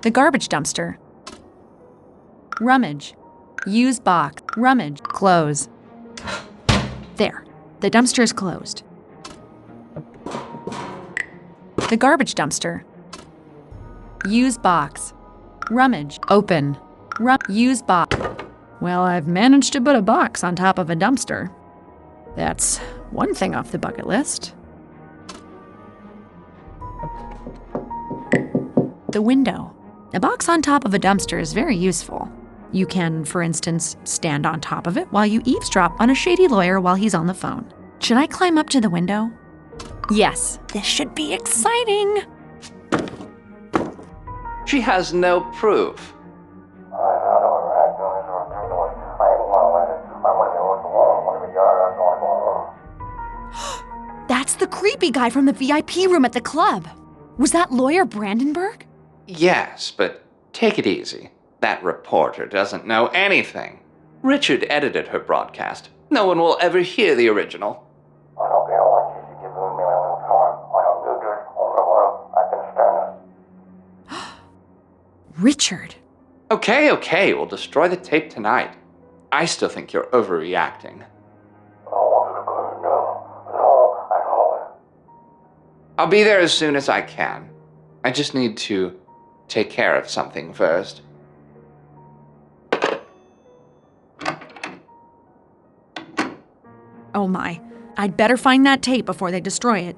The garbage dumpster. Rummage. Use box. Rummage. Close. There. The dumpster is closed. The garbage dumpster. Use box. Rummage. Open. Use box. Well, I've managed to put a box on top of a dumpster. That's one thing off the bucket list. The window. A box on top of a dumpster is very useful. You can, for instance, stand on top of it while you eavesdrop on a shady lawyer while he's on the phone. Should I climb up to the window? Yes, this should be exciting. She has no proof. That's the creepy guy from the VIP room at the club. Was that lawyer Brandenburg? Yes, but take it easy. That reporter doesn't know anything. Richard edited her broadcast. No one will ever hear the original. Richard. Okay, we'll destroy the tape tonight. I still think you're overreacting. I'll be there as soon as I can. I just need to take care of something first. Oh my, I'd better find that tape before they destroy it.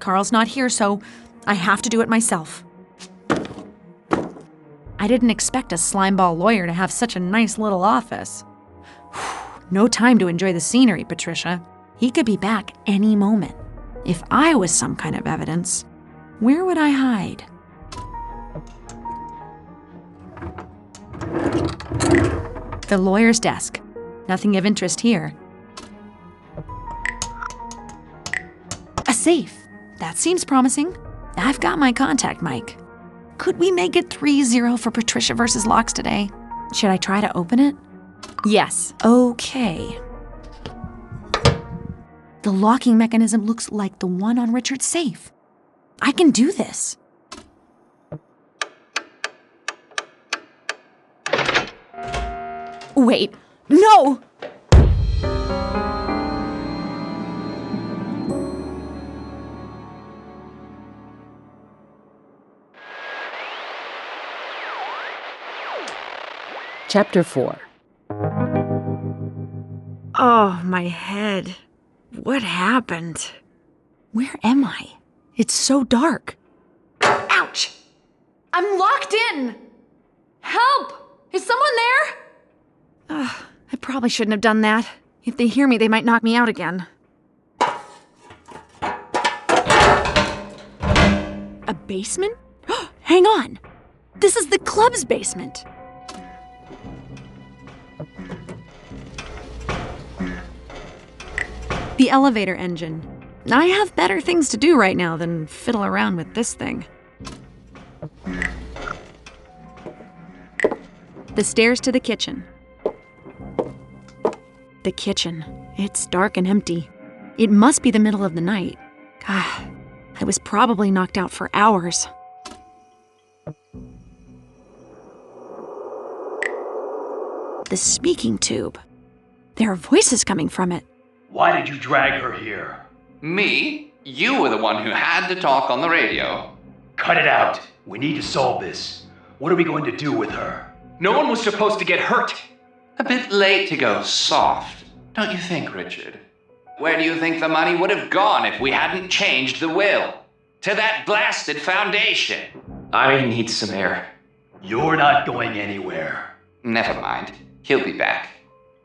Carl's not here, so I have to do it myself. I didn't expect a slimeball lawyer to have such a nice little office. No time to enjoy the scenery, Patricia. He could be back any moment. If I was some kind of evidence, where would I hide? The lawyer's desk. Nothing of interest here. A safe. That seems promising. I've got my contact mic. Could we make it 3-0 for Patricia versus Locks today? Should I try to open it? Yes. Okay. The locking mechanism looks like the one on Richard's safe. I can do this. Wait, no! Chapter 4. Oh, my head. What happened? Where am I? It's so dark. Ouch! I'm locked in! Help! Is someone there? I probably shouldn't have done that. If they hear me, they might knock me out again. A basement? Hang on! This is the club's basement. The elevator engine. I have better things to do right now than fiddle around with this thing. The stairs to the kitchen. The kitchen. It's dark and empty. It must be the middle of the night. I was probably knocked out for hours. The speaking tube. There are voices coming from it. Why did you drag her here? Me? You were the one who had to talk on the radio. Cut it out. We need to solve this. What are we going to do with her? No one was supposed to get hurt. A bit late to go soft, don't you think, Richard? Where do you think the money would have gone if we hadn't changed the will? To that blasted foundation. I need some air. You're not going anywhere. Never mind. He'll be back.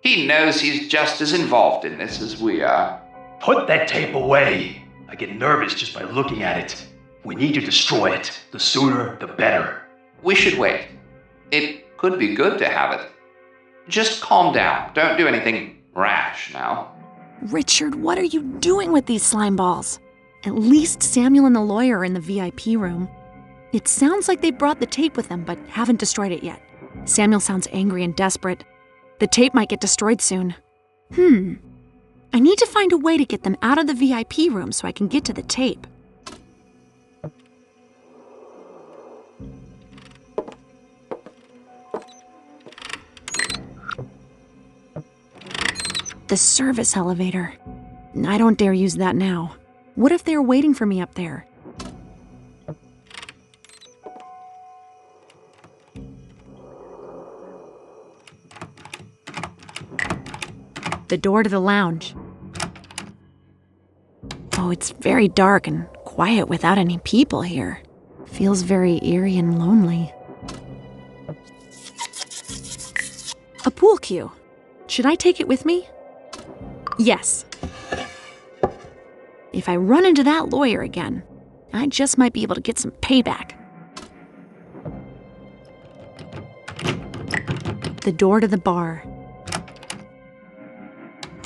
He knows he's just as involved in this as we are. Put that tape away. I get nervous just by looking at it. We need to destroy it. The sooner, the better. We should wait. It could be good to have it. Just calm down. Don't do anything rash now. Richard, what are you doing with these slime balls? At least Samuel and the lawyer are in the VIP room. It sounds like they brought the tape with them, but haven't destroyed it yet. Samuel sounds angry and desperate. The tape might get destroyed soon. I need to find a way to get them out of the VIP room so I can get to the tape. The service elevator. I don't dare use that now. What if they're waiting for me up there? The door to the lounge. Oh, it's very dark and quiet without any people here. Feels very eerie and lonely. A pool cue. Should I take it with me? Yes. If I run into that lawyer again, I just might be able to get some payback. The door to the bar.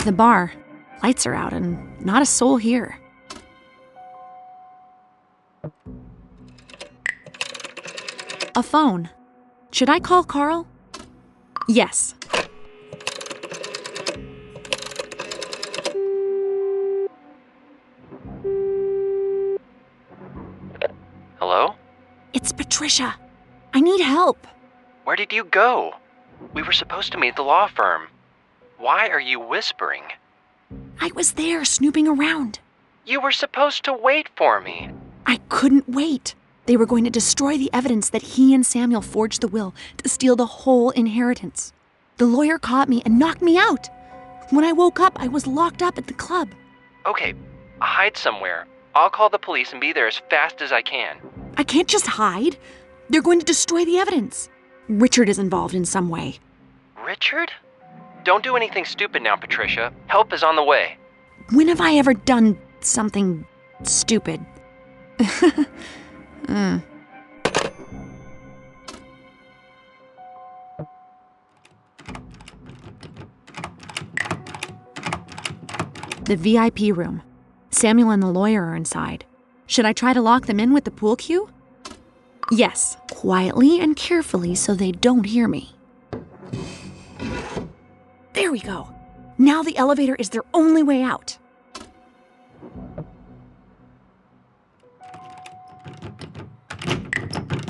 The bar. Lights are out and not a soul here. A phone. Should I call Carl? Yes. Hello? It's Patricia. I need help. Where did you go? We were supposed to meet at the law firm. Why are you whispering? I was there snooping around. You were supposed to wait for me. I couldn't wait. They were going to destroy the evidence that he and Samuel forged the will to steal the whole inheritance. The lawyer caught me and knocked me out. When I woke up, I was locked up at the club. Okay, hide somewhere. I'll call the police and be there as fast as I can. I can't just hide. They're going to destroy the evidence. Richard is involved in some way. Richard? Don't do anything stupid now, Patricia. Help is on the way. When have I ever done something stupid? The VIP room. Samuel and the lawyer are inside. Should I try to lock them in with the pool cue? Yes, quietly and carefully so they don't hear me. There we go. Now the elevator is their only way out.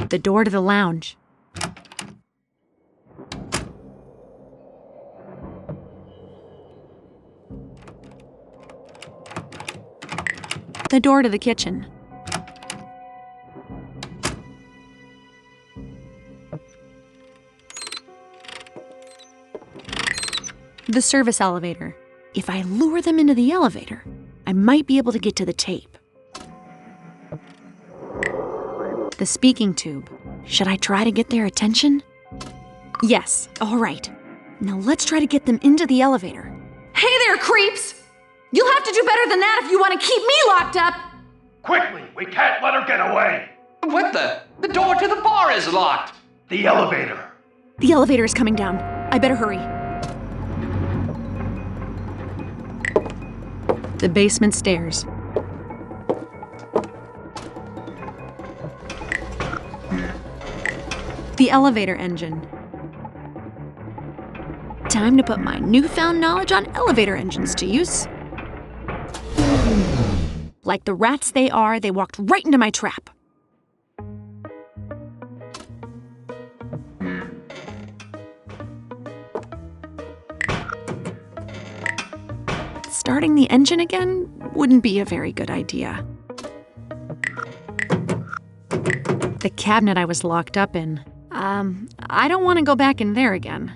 The door to the lounge. The door to the kitchen. The service elevator. If I lure them into the elevator, I might be able to get to the tape. The speaking tube. Should I try to get their attention? Yes, all right. Now let's try to get them into the elevator. Hey there, creeps! You'll have to do better than that if you want to keep me locked up! Quickly! We can't let her get away! What the? The door to the bar is locked! The elevator! The elevator is coming down. I better hurry. The basement stairs. The elevator engine. Time to put my newfound knowledge on elevator engines to use. Like the rats they are, they walked right into my trap. Starting the engine again wouldn't be a very good idea. The cabinet I was locked up in. I don't want to go back in there again.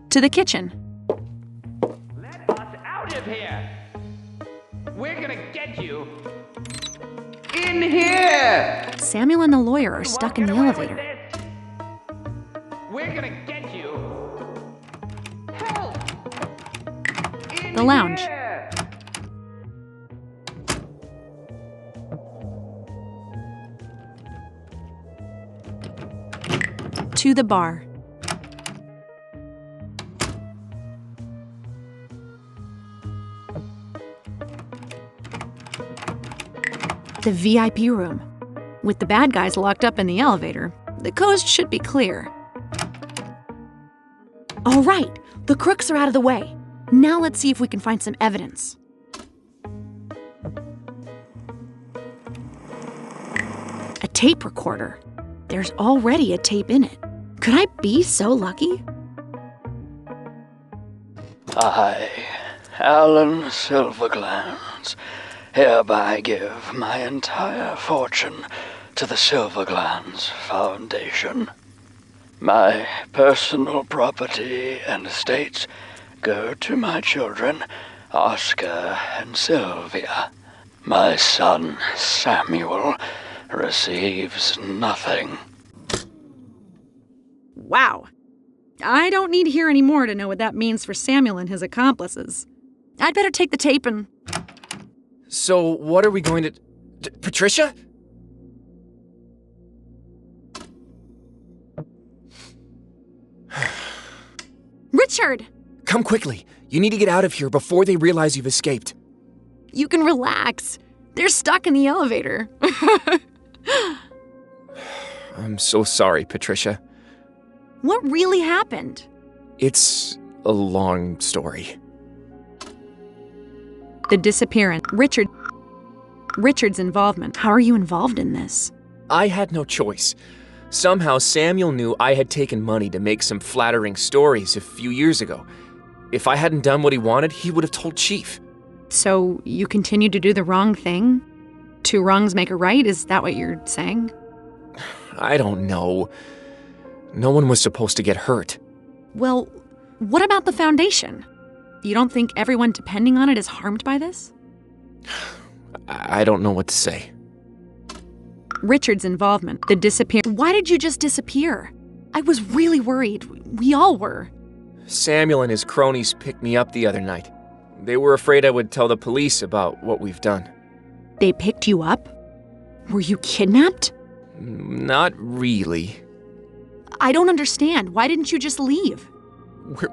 To the kitchen. Let us out of here! We're gonna get you! In here! Samuel and the lawyer are stuck in the elevator. We're gonna get you! Help! The lounge. To the bar. The VIP room. With the bad guys locked up in the elevator, the coast should be clear. All right, the crooks are out of the way. Now let's see if we can find some evidence. A tape recorder. There's already a tape in it. Could I be so lucky? I, Alan Silverglands, hereby give my entire fortune to the Silverglands Foundation. My personal property and estates go to my children, Oscar and Sylvia. My son, Samuel, receives nothing. Wow. I don't need to hear any more to know what that means for Samuel and his accomplices. I'd better take the tape and... So, what are we going to... Patricia? Richard! Come quickly. You need to get out of here before they realize you've escaped. You can relax. They're stuck in the elevator. I'm so sorry, Patricia. What really happened? It's a long story. The disappearance. Richard's involvement. How are you involved in this? I had no choice. Somehow Samuel knew I had taken money to make some flattering stories a few years ago. If I hadn't done what he wanted, he would have told Chief. So you continued to do the wrong thing? Two wrongs make a right? Is that what you're saying? I don't know. No one was supposed to get hurt. Well, what about the Foundation? You don't think everyone depending on it is harmed by this? I don't know what to say. Richard's involvement. The disappearance. Why did you just disappear? I was really worried. We all were. Samuel and his cronies picked me up the other night. They were afraid I would tell the police about what we've done. They picked you up? Were you kidnapped? Not really. I don't understand. Why didn't you just leave?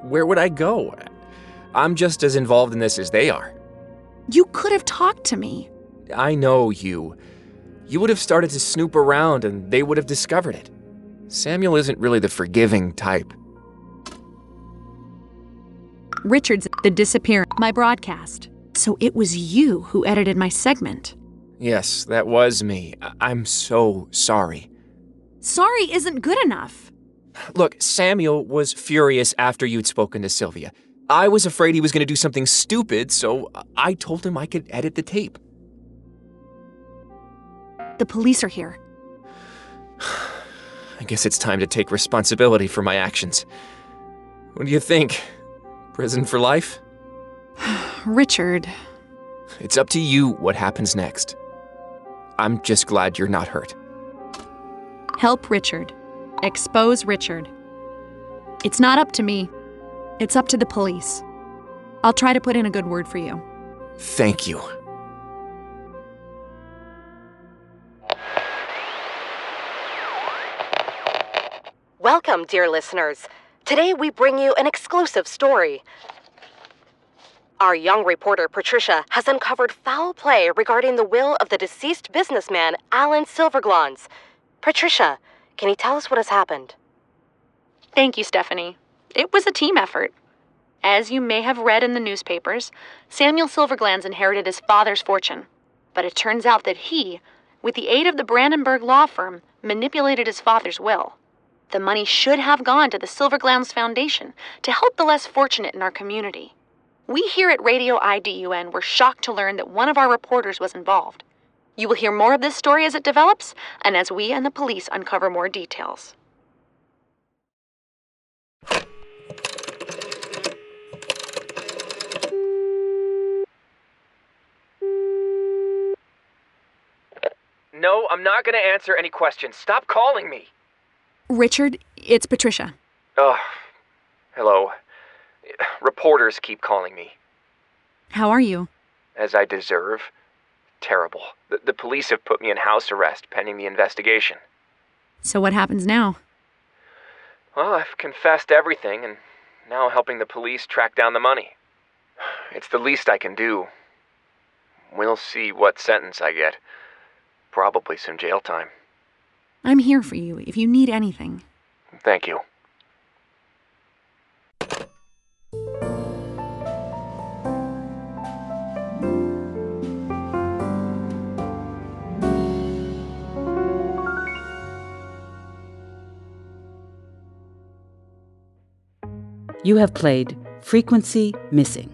Where would I go? I'm just as involved in this as they are. You could have talked to me. I know you. You would have started to snoop around and they would have discovered it. Samuel isn't really the forgiving type. Richard's the disappearance. My broadcast. So it was you who edited my segment. Yes, that was me. I'm so sorry. Sorry isn't good enough. Look, Samuel was furious after you'd spoken to Sylvia. I was afraid he was going to do something stupid, so I told him I could edit the tape. The police are here. I guess it's time to take responsibility for my actions. What do you think? Prison for life? Richard. It's up to you what happens next. I'm just glad you're not hurt. Help Richard. Expose Richard. It's not up to me. It's up to the police. I'll try to put in a good word for you. Thank you. Welcome, dear listeners. Today we bring you an exclusive story. Our young reporter, Patricia, has uncovered foul play regarding the will of the deceased businessman, Alan Silverglands. Patricia, can you tell us what has happened? Thank you, Stephanie. It was a team effort. As you may have read in the newspapers, Samuel Silverglands inherited his father's fortune. But it turns out that he, with the aid of the Brandenburg law firm, manipulated his father's will. The money should have gone to the Silverglands Foundation to help the less fortunate in our community. We here at Radio IDUN were shocked to learn that one of our reporters was involved. You will hear more of this story as it develops, and as we and the police uncover more details. No, I'm not going to answer any questions. Stop calling me. Richard, it's Patricia. Oh, hello. Reporters keep calling me. How are you? As I deserve. Terrible. The police have put me in house arrest pending the investigation. So what happens now? Well, I've confessed everything and now helping the police track down the money. It's the least I can do. We'll see what sentence I get. Probably some jail time. I'm here for you if you need anything. Thank you. You have played Frequency Missing.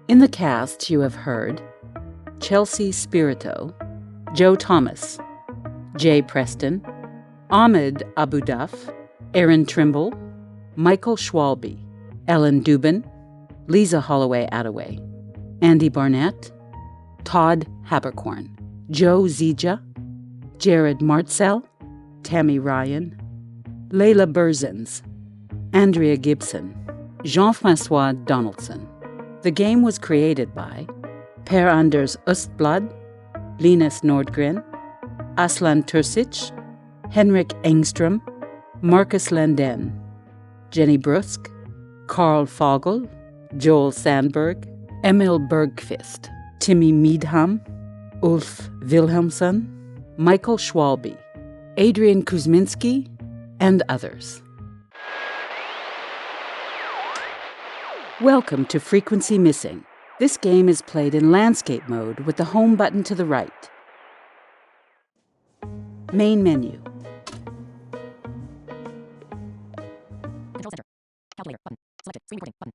In the cast, you have heard Chelsea Spirito, Joe Thomas, Jay Preston, Ahmed Abudaf, Aaron Trimble, Michael Schwalbe, Ellen Dubin, Lisa Holloway-Attaway, Andy Barnett, Todd Habercorn, Joe Zija, Jared Martzell, Tammy Ryan, Layla Burzens, Andrea Gibson, Jean-Francois Donaldson. The game was created by Per Anders Östblad, Linus Nordgren, Aslan Tursic, Henrik Engström, Marcus Landen, Jenny Brusk, Carl Fogel, Joel Sandberg, Emil Bergqvist, Timmy Meadham, Ulf Wilhelmsson, Michael Schwalbe, Adrian Kuzminski, and others. Welcome to Frequency Missing. This game is played in landscape mode with the home button to the right. Main menu. Control center. Calculator button. Selected. Screen recording button.